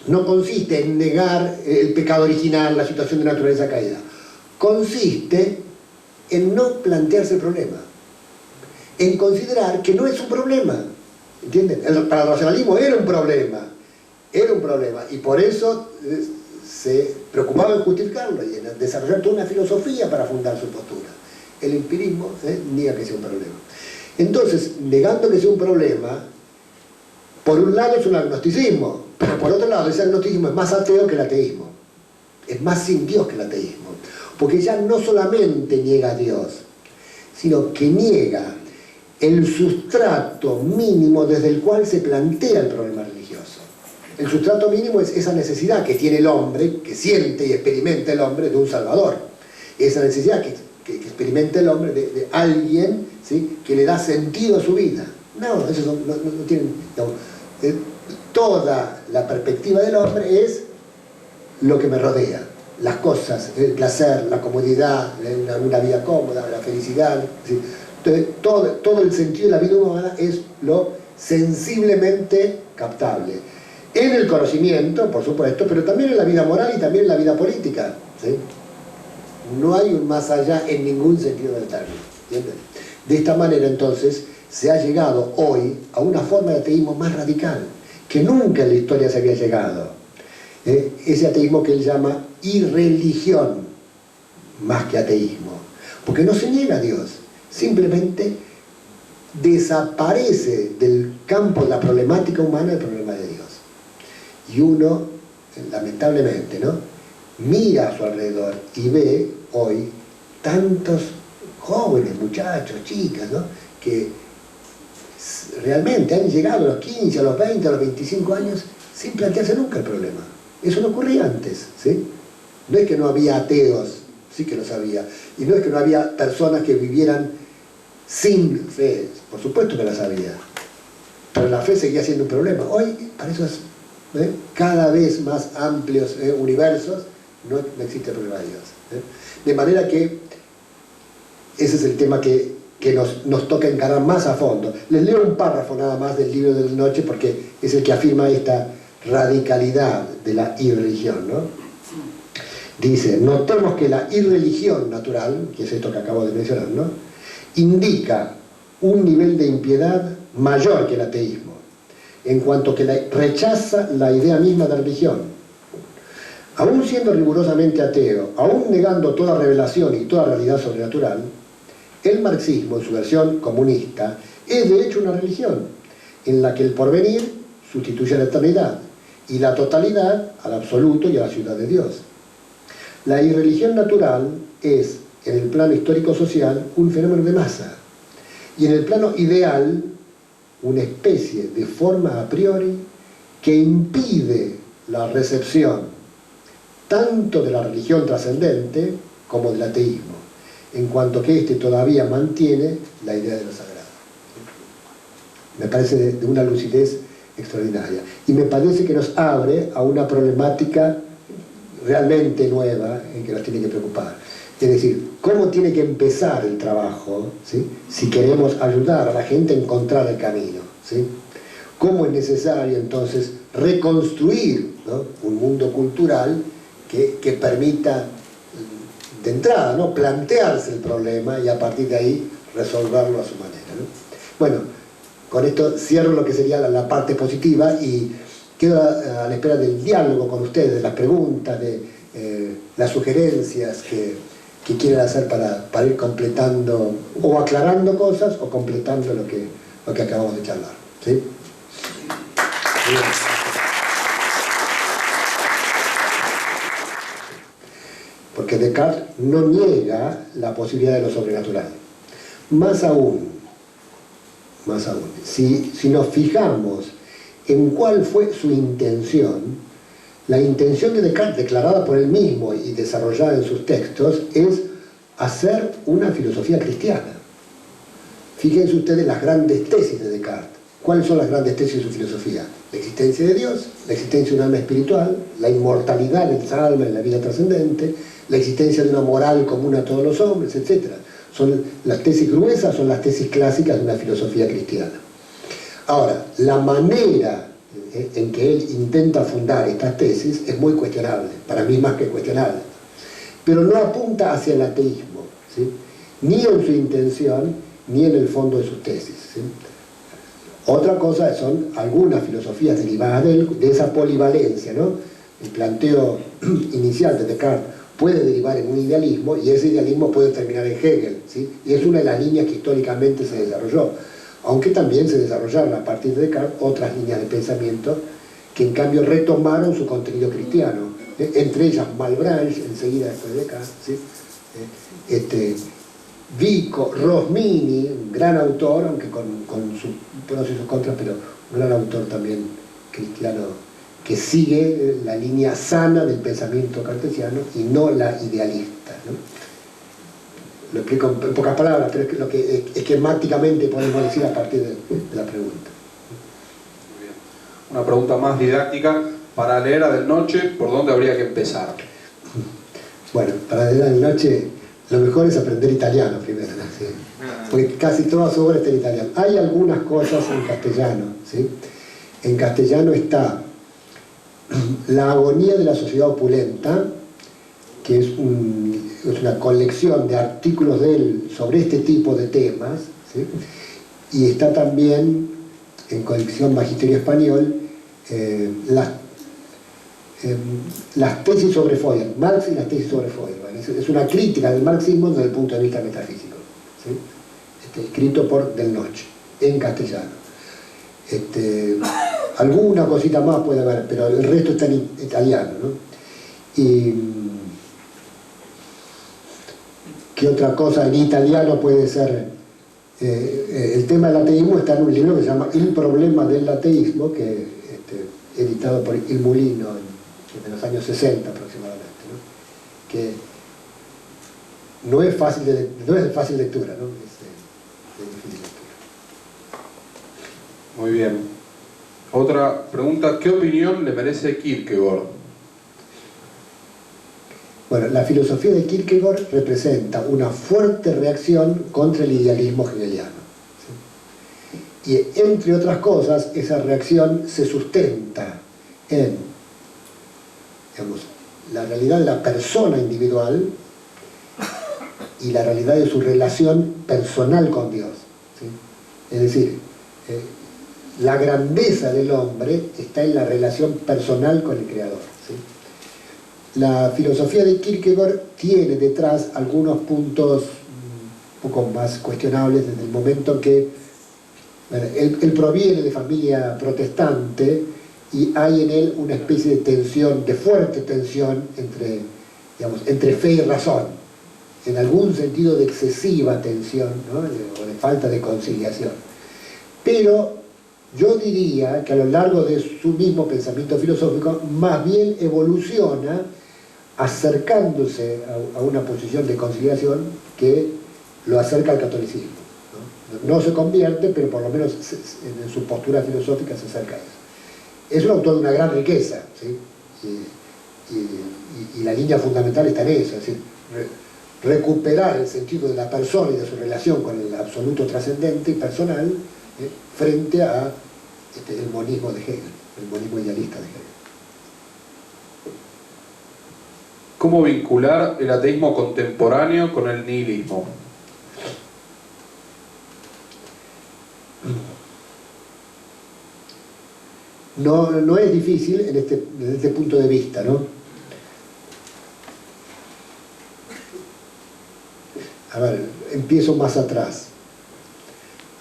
no consiste en negar el pecado original, la situación de naturaleza caída. Consiste en no plantearse el problema, en considerar que no es un problema, ¿entienden? Para el racionalismo era un problema, y por eso se preocupaba en justificarlo y en desarrollar toda una filosofía para fundar su postura. El empirismo niega que sea un problema. Entonces, negando que sea un problema, por un lado es un agnosticismo, pero por otro lado ese agnosticismo es más ateo que el ateísmo, es más sin Dios que el ateísmo, porque ya no solamente niega a Dios, sino que niega el sustrato mínimo desde el cual se plantea el problema religioso. El sustrato mínimo es esa necesidad que tiene el hombre, que siente y experimenta el hombre de un Salvador, esa necesidad que experimenta el hombre de alguien, ¿sí?, que le da sentido a su vida. No, eso no tiene... toda la perspectiva del hombre es lo que me rodea, las cosas, el placer, la comodidad, una vida cómoda, la felicidad, ¿sí? Entonces, todo el sentido de la vida humana es lo sensiblemente captable. En el conocimiento, por supuesto, pero también en la vida moral y también en la vida política, ¿sí? No hay un más allá en ningún sentido del término, ¿entienden? De esta manera, entonces, se ha llegado hoy a una forma de ateísmo más radical, que nunca en la historia se había llegado. Ese ateísmo que él llama irreligión, más que ateísmo. Porque no se niega a Dios, simplemente desaparece del campo de la problemática humana el problema de Dios. Y uno lamentablemente, ¿no?, mira a su alrededor y ve hoy tantos jóvenes, muchachos, chicas, ¿no?, que realmente han llegado a los 15, a los 20, a los 25 años sin plantearse nunca el problema. Eso no ocurría antes, ¿sí? No es que no había ateos, sí que los había, y no es que no había personas que vivieran sin fe, por supuesto que las había, pero la fe seguía siendo un problema. Hoy, para esos cada vez más amplios universos, no existe el problema de Dios. De manera que ese es el tema que nos toca encarar más a fondo. Les leo un párrafo nada más del libro de la noche porque es el que afirma esta radicalidad de la irreligión, ¿no? Dice: notemos que la irreligión natural, que es esto que acabo de mencionar, ¿no?, indica un nivel de impiedad mayor que el ateísmo, en cuanto que rechaza la idea misma de religión. Aún siendo rigurosamente ateo, aún negando toda revelación y toda realidad sobrenatural, el marxismo, en su versión comunista, es de hecho una religión, en la que el porvenir sustituye a la eternidad, y la totalidad al absoluto y a la ciudad de Dios. La irreligión natural es, en el plano histórico-social, un fenómeno de masa, y en el plano ideal, una especie de forma a priori que impide la recepción tanto de la religión trascendente como del ateísmo, en cuanto que éste todavía mantiene la idea de lo sagrado. Me parece de una lucidez extraordinaria. Y me parece que nos abre a una problemática realmente nueva en que nos tiene que preocupar. Es decir, ¿cómo tiene que empezar el trabajo, ¿sí?, si queremos ayudar a la gente a encontrar el camino, ¿sí? ¿Cómo es necesario entonces reconstruir, ¿no?, un mundo cultural que permita de entrada, ¿no?, plantearse el problema y a partir de ahí resolverlo a su manera, ¿no? Bueno, con esto cierro lo que sería la parte positiva y quedo a la espera del diálogo con ustedes, de las preguntas, de las sugerencias que quieran hacer para ir completando o aclarando cosas o completando lo que acabamos de charlar, ¿sí? Bien. Porque Descartes no niega la posibilidad de lo sobrenatural. Más aún, si nos fijamos en cuál fue su intención, la intención de Descartes, declarada por él mismo y desarrollada en sus textos, es hacer una filosofía cristiana. Fíjense ustedes las grandes tesis de Descartes. ¿Cuáles son las grandes tesis de su filosofía? La existencia de Dios, la existencia de un alma espiritual, la inmortalidad de esa alma en la vida trascendente, la existencia de una moral común a todos los hombres, etc. Son las tesis gruesas, son las tesis clásicas de una filosofía cristiana. Ahora, la manera en que él intenta fundar estas tesis es muy cuestionable, para mí más que cuestionable, pero no apunta hacia el ateísmo, ¿sí?, ni en su intención ni en el fondo de sus tesis, ¿sí? Otra cosa son algunas filosofías derivadas de esa polivalencia, ¿no? El planteo inicial de Descartes puede derivar en un idealismo y ese idealismo puede terminar en Hegel, ¿sí? Y es una de las líneas que históricamente se desarrolló, aunque también se desarrollaron a partir de Descartes otras líneas de pensamiento que en cambio retomaron su contenido cristiano, entre ellas Malebranche, enseguida después de Descartes, ¿sí? Vico, Rosmini, un gran autor, aunque con sus pros y sus contras, pero un gran autor también cristiano que sigue la línea sana del pensamiento cartesiano y no la idealista, ¿no? Lo explico en pocas palabras, pero es lo que esquemáticamente podemos decir a partir de la pregunta. Muy bien. Una pregunta más didáctica. Para leer a Del Noche, ¿por dónde habría que empezar? Bueno, para leer a Del Noche, lo mejor es aprender italiano primero, ¿sí? Porque casi toda su obra está en italiano. Hay algunas cosas en castellano, ¿sí? En castellano está La agonía de la sociedad opulenta, que es una colección de artículos de él sobre este tipo de temas, ¿sí? Y está también en colección Magisterio Español las tesis sobre Feuerbach, Marx y las tesis sobre Feuerbach. Es una crítica del marxismo desde el punto de vista metafísico, ¿sí? Escrito por Del Noche, en castellano. Alguna cosita más puede haber, pero el resto está en italiano, ¿no? Y ¿qué otra cosa en italiano puede ser? El tema del ateísmo está en un libro que se llama El problema del ateísmo, que editado por Il Mulino en los años 60 aproximadamente, ¿no? Que no es de fácil lectura, ¿no? Es de difícil lectura. Muy bien. Otra pregunta, ¿qué opinión le merece Kierkegaard? Bueno, la filosofía de Kierkegaard representa una fuerte reacción contra el idealismo hegeliano, ¿sí? Y entre otras cosas, esa reacción se sustenta en, digamos, la realidad de la persona individual y la realidad de su relación personal con Dios, ¿sí? Es decir, la grandeza del hombre está en la relación personal con el Creador, ¿sí? La filosofía de Kierkegaard tiene detrás algunos puntos un poco más cuestionables desde el momento en que él proviene de familia protestante y hay en él una especie de tensión, de fuerte tensión entre fe y razón, en algún sentido de excesiva tensión, ¿no? O de falta de conciliación. Pero yo diría que a lo largo de su mismo pensamiento filosófico más bien evoluciona acercándose a una posición de conciliación que lo acerca al catolicismo, ¿no? No se convierte, pero por lo menos en su postura filosófica se acerca a eso. Es un autor de una gran riqueza, ¿sí? Y la línea fundamental está en eso, es decir, recuperar el sentido de la persona y de su relación con el absoluto trascendente y personal, frente a el monismo de Hegel, el monismo idealista de Hegel. ¿Cómo vincular el ateísmo contemporáneo con el nihilismo? No es difícil desde este punto de vista, ¿no? A ver, empiezo más atrás.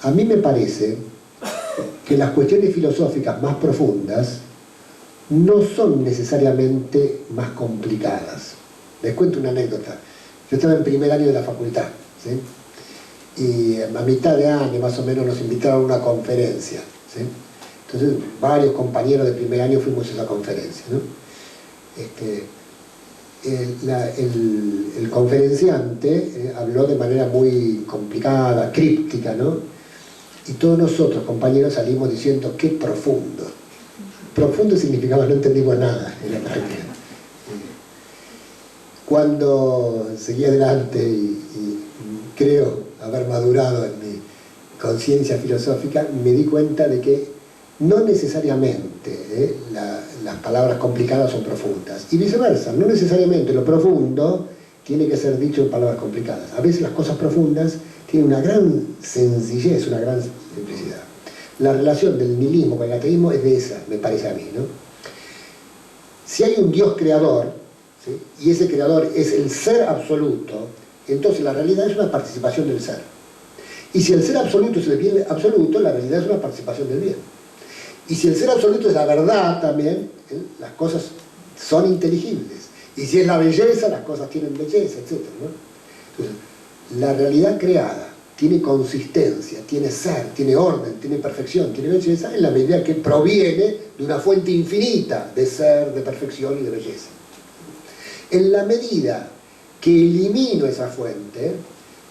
A mí me parece que las cuestiones filosóficas más profundas no son necesariamente más complicadas. Les cuento una anécdota. Yo estaba en primer año de la facultad, ¿sí? Y a mitad de año más o menos nos invitaron a una conferencia, ¿sí? Entonces varios compañeros de primer año fuimos a esa conferencia, ¿no? El conferenciante habló de manera muy complicada, críptica, ¿no? Y todos nosotros, compañeros, salimos diciendo qué profundo. Profundo significaba no entendimos nada en la práctica. Cuando seguí adelante y creo haber madurado en mi conciencia filosófica, me di cuenta de que no necesariamente las palabras complicadas son profundas, y viceversa, no necesariamente lo profundo tiene que ser dicho en palabras complicadas. A veces las cosas profundas tienen una gran sencillez, una gran simplicidad. La relación del nihilismo con el ateísmo es de esa, me parece a mí, ¿no? Si hay un Dios creador, ¿sí? Y ese creador es el ser absoluto, entonces la realidad es una participación del ser. Y si el ser absoluto es el bien absoluto, la realidad es una participación del bien. Y si el ser absoluto es la verdad también, las cosas son inteligibles. Y si es la belleza, las cosas tienen belleza, etc., ¿no? Entonces, la realidad creada tiene consistencia, tiene ser, tiene orden, tiene perfección, tiene belleza, en la medida que proviene de una fuente infinita de ser, de perfección y de belleza. En la medida que elimino esa fuente,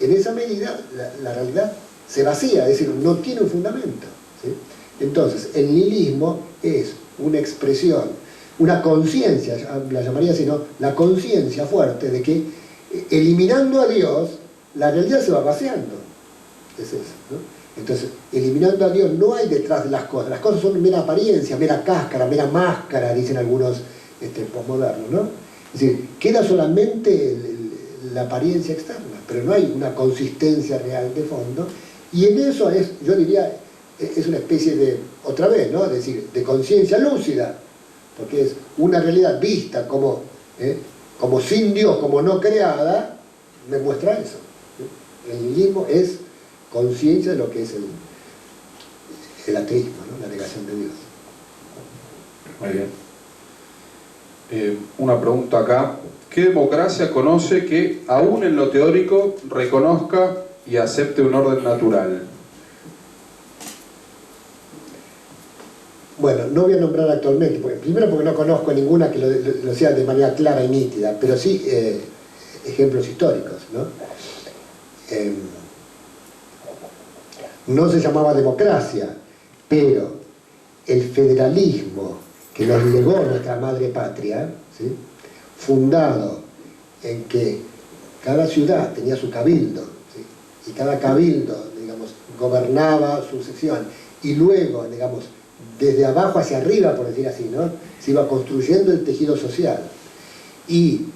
en esa medida la realidad se vacía, es decir, no tiene un fundamento, ¿sí? Entonces, el nihilismo es una expresión, una conciencia, la llamaría así, ¿no? La conciencia fuerte de que eliminando a Dios, la realidad se va vaciando. Es eso, ¿no? Entonces, eliminando a Dios no hay detrás de las cosas son mera apariencia, mera cáscara, mera máscara, dicen algunos posmodernos, ¿no? Es decir, queda solamente la apariencia externa, pero no hay una consistencia real de fondo, y en eso es, yo diría, es una especie de, otra vez, ¿no? Es decir, de conciencia lúcida, porque es una realidad vista como sin Dios, como no creada, me muestra eso. El nihilismo es conciencia de lo que es el ateísmo, ¿no? La negación de Dios. Muy bien. Una pregunta acá. ¿Qué democracia conoce que, aún en lo teórico, reconozca y acepte un orden natural? Bueno, no voy a nombrar actualmente, primero porque no conozco ninguna que lo sea de manera clara y nítida, pero sí ejemplos históricos, ¿no? No se llamaba democracia, pero el federalismo que nos legó nuestra madre patria, ¿sí?, fundado en que cada ciudad tenía su cabildo, ¿sí?, y cada cabildo, digamos, gobernaba su sección, y luego, digamos, desde abajo hacia arriba, por decir así, ¿no?, se iba construyendo el tejido social. Y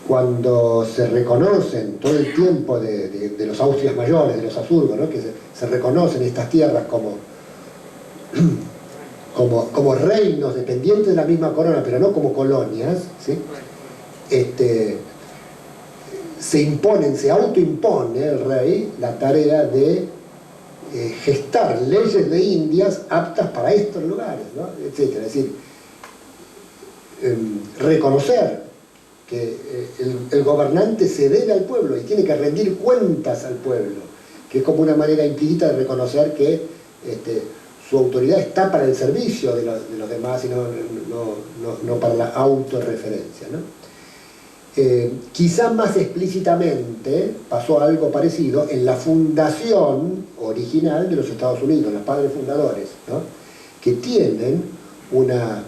cuando se reconocen todo el tiempo de los Austrias mayores, de los Habsburgos, ¿no?, que se reconocen estas tierras como reinos dependientes de la misma corona, pero no como colonias, ¿sí?, se imponen, se autoimpone el rey la tarea de gestar leyes de Indias aptas para estos lugares, ¿no?, etc. Es decir, reconocer que el gobernante se debe al pueblo y tiene que rendir cuentas al pueblo, que es como una manera implícita de reconocer que su autoridad está para el servicio de los demás y no para la autorreferencia, ¿no? Quizá más explícitamente pasó algo parecido en la fundación original de los Estados Unidos, los padres fundadores, ¿no?, que tienen una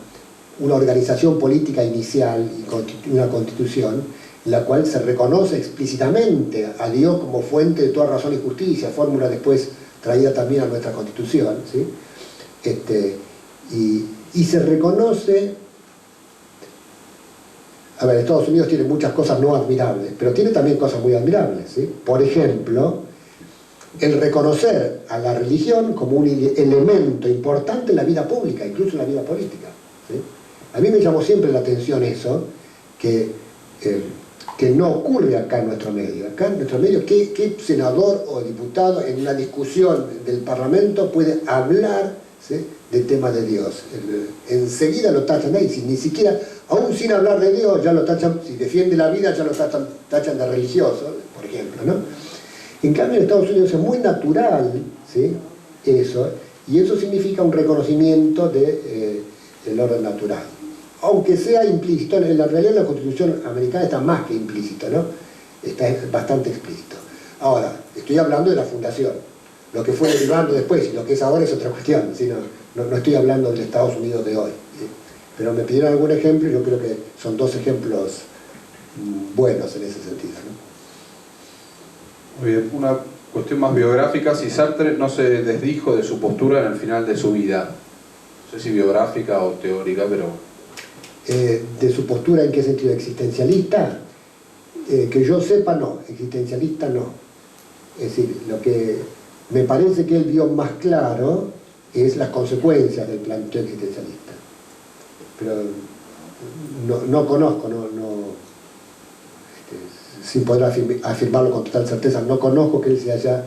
organización política inicial y una constitución, la cual se reconoce explícitamente a Dios como fuente de toda razón y justicia, fórmula después traída también a nuestra constitución, ¿sí?, y se reconoce. A ver, Estados Unidos tiene muchas cosas no admirables, pero tiene también cosas muy admirables, ¿sí? Por ejemplo, el reconocer a la religión como un elemento importante en la vida pública, incluso en la vida política, ¿sí? A mí me llamó siempre la atención eso, que no ocurre acá en nuestro medio. Acá en nuestro medio, ¿qué senador o diputado en una discusión del Parlamento puede hablar, ¿sí?, del tema de Dios? Enseguida lo tachan ahí, ni siquiera, aún sin hablar de Dios, ya lo tachan, si defiende la vida, ya lo tachan de religioso, por ejemplo, ¿no? En cambio, en Estados Unidos es muy natural, ¿sí?, eso, y eso significa un reconocimiento del orden natural. Aunque sea implícito, en la realidad la Constitución americana está más que implícito, ¿no?, está bastante explícito. Ahora, estoy hablando de la fundación. Lo que fue derivando después y lo que es ahora es otra cuestión, ¿sí? No estoy hablando del Estados Unidos de hoy, ¿sí? Pero me pidieron algún ejemplo y yo creo que son dos ejemplos buenos en ese sentido, ¿no? Muy bien, una cuestión más biográfica. Si Sartre no se desdijo de su postura en el final de su vida, no sé si biográfica o teórica, pero... ¿De su postura en qué sentido? ¿Existencialista? Que yo sepa, no. Existencialista, no. Es decir, lo que me parece que él vio más claro es las consecuencias del planteo existencialista. Pero no conozco, sin poder afirmarlo con total certeza, no conozco que él se haya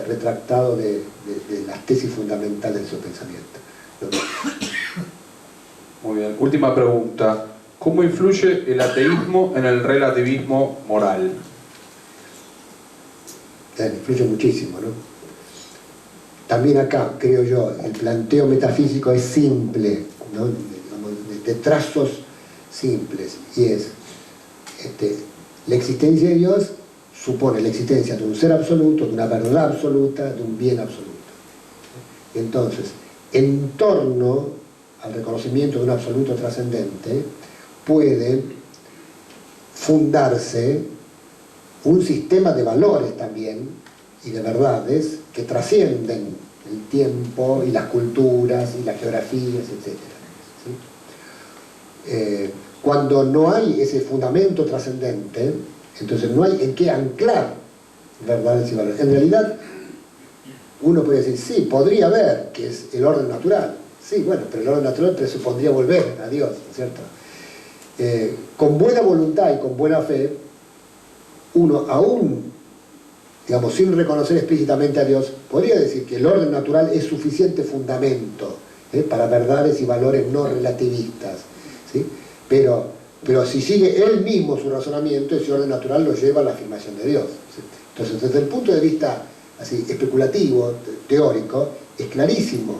retractado de las tesis fundamentales de su pensamiento. Muy bien. Última pregunta. ¿Cómo influye el ateísmo en el relativismo moral? Influye muchísimo, ¿no? También acá, creo yo, el planteo metafísico es simple, ¿no?, de trazos simples, y es la existencia de Dios supone la existencia de un ser absoluto, de una verdad absoluta, de un bien absoluto. Entonces, en torno al reconocimiento de un absoluto trascendente puede fundarse un sistema de valores también y de verdades que trascienden el tiempo y las culturas y las geografías, etc. ¿Sí? Cuando no hay ese fundamento trascendente, entonces no hay en qué anclar verdades y valores. En realidad, uno puede decir, sí, podría haber, que es el orden natural. Sí, bueno, pero el orden natural presupondría volver a Dios, ¿no es cierto? Con buena voluntad y con buena fe, uno aún digamos, sin reconocer explícitamente a Dios, podría decir que el orden natural es suficiente fundamento para verdades y valores no relativistas, ¿sí? Pero si sigue él mismo su razonamiento, ese orden natural lo lleva a la afirmación de Dios, ¿sí? Entonces, desde el punto de vista así, especulativo, teórico, es clarísimo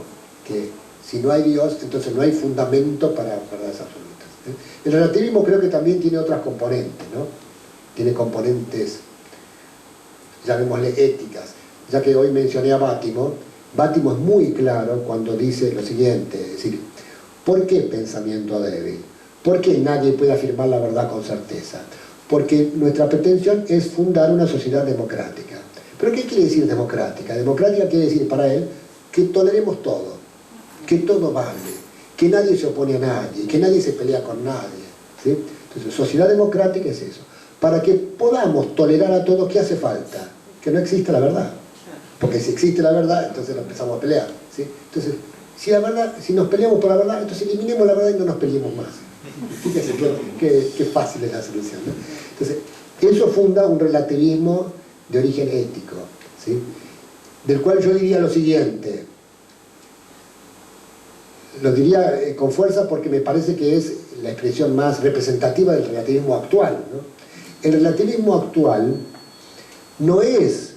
que si no hay Dios, entonces no hay fundamento para verdades absolutas, ¿sí? El relativismo creo que también tiene otras componentes, ¿no? Tiene componentes, llamémosle éticas, ya que hoy mencioné a Bátimo. Bátimo es muy claro cuando dice lo siguiente, es decir, ¿por qué pensamiento débil? ¿Por qué nadie puede afirmar la verdad con certeza? Porque nuestra pretensión es fundar una sociedad democrática. ¿Pero qué quiere decir democrática? Democrática quiere decir para él que toleremos todo, que todo vale, que nadie se opone a nadie, que nadie se pelea con nadie, ¿sí? Entonces, sociedad democrática es eso. Para que podamos tolerar a todos, ¿qué hace falta? Que no exista la verdad. Porque si existe la verdad, entonces nos empezamos a pelear, ¿sí? Entonces, si nos peleamos por la verdad, entonces eliminemos la verdad y no nos peleemos más. Fíjense qué fácil es la solución, ¿no? Entonces, eso funda un relativismo de origen ético, ¿sí? Del cual yo diría lo siguiente, lo diría con fuerza porque me parece que es la expresión más representativa del relativismo actual, ¿no? El relativismo actual no es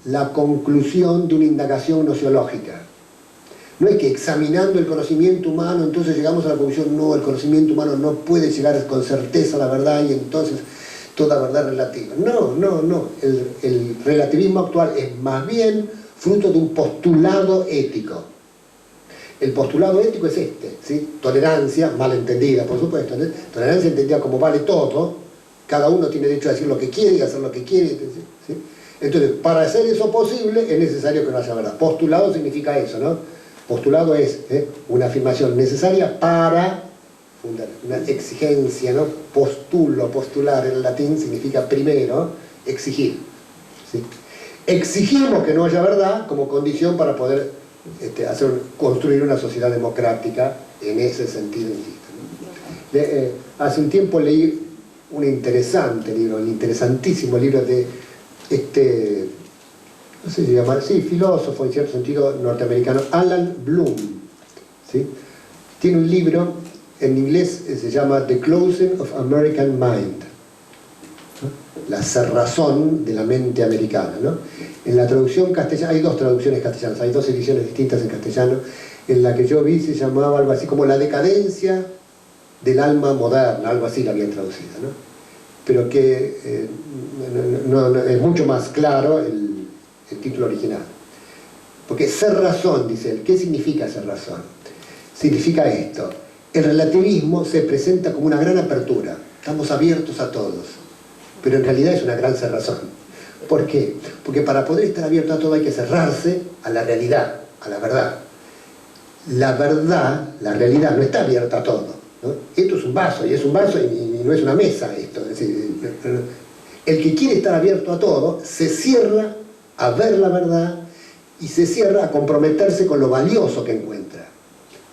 la conclusión de una indagación gnoseológica. No es que examinando el conocimiento humano entonces llegamos a la conclusión, no, el conocimiento humano no puede llegar con certeza a la verdad y entonces toda verdad relativa. No. El relativismo actual es más bien fruto de un postulado ético. El postulado ético es este, ¿sí? Tolerancia, mal entendida por supuesto, ¿no? Tolerancia entendida como vale todo, cada uno tiene derecho a decir lo que quiere y hacer lo que quiere, ¿sí? Entonces, para hacer eso posible es necesario que no haya verdad. Postulado significa eso, ¿no? Postulado es una afirmación necesaria para fundar, una exigencia, ¿no? Postular en latín significa primero, exigir, ¿sí? Exigimos que no haya verdad como condición para poder construir una sociedad democrática en ese sentido, insisto, ¿no? Hace un tiempo leí un interesante libro, el interesantísimo libro de no sé si llamar, sí, filósofo en cierto sentido norteamericano, Alan Bloom, ¿sí? Tiene un libro, en inglés se llama The Closing of American Mind, ¿no? La cerrazón de la mente americana, ¿no? En la traducción castellana, hay dos traducciones castellanas, hay dos ediciones distintas en castellano, en la que yo vi se llamaba algo así como La decadencia del alma moderna, algo así la habían traducido, ¿no? Pero que es mucho más claro el título original. Porque ser razón, dice él, ¿qué significa ser razón? Significa esto: el relativismo se presenta como una gran apertura, estamos abiertos a todos, pero en realidad es una gran cerrazón. ¿Por qué? Porque para poder estar abierto a todo hay que cerrarse a la realidad, a la verdad. La verdad, la realidad no está abierta a todo, ¿no? Esto es un vaso, y es un vaso y no es una mesa esto. Es decir, el que quiere estar abierto a todo se cierra a ver la verdad y se cierra a comprometerse con lo valioso que encuentra.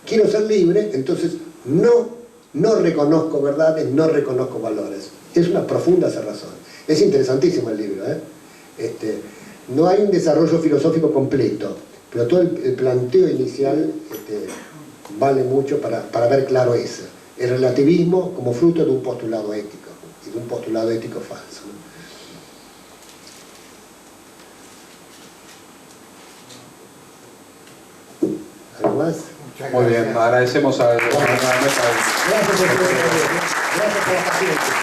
Quiero ser libre, entonces no reconozco verdades, no reconozco valores. Es una profunda cerrazón. Es interesantísimo el libro, ¿eh? No hay un desarrollo filosófico completo, pero todo el planteo inicial vale mucho para ver claro eso. El relativismo como fruto de un postulado ético, y de un postulado ético falso, ¿no? ¿Algo más? Muy bien, agradecemos a... Gracias por la paciencia.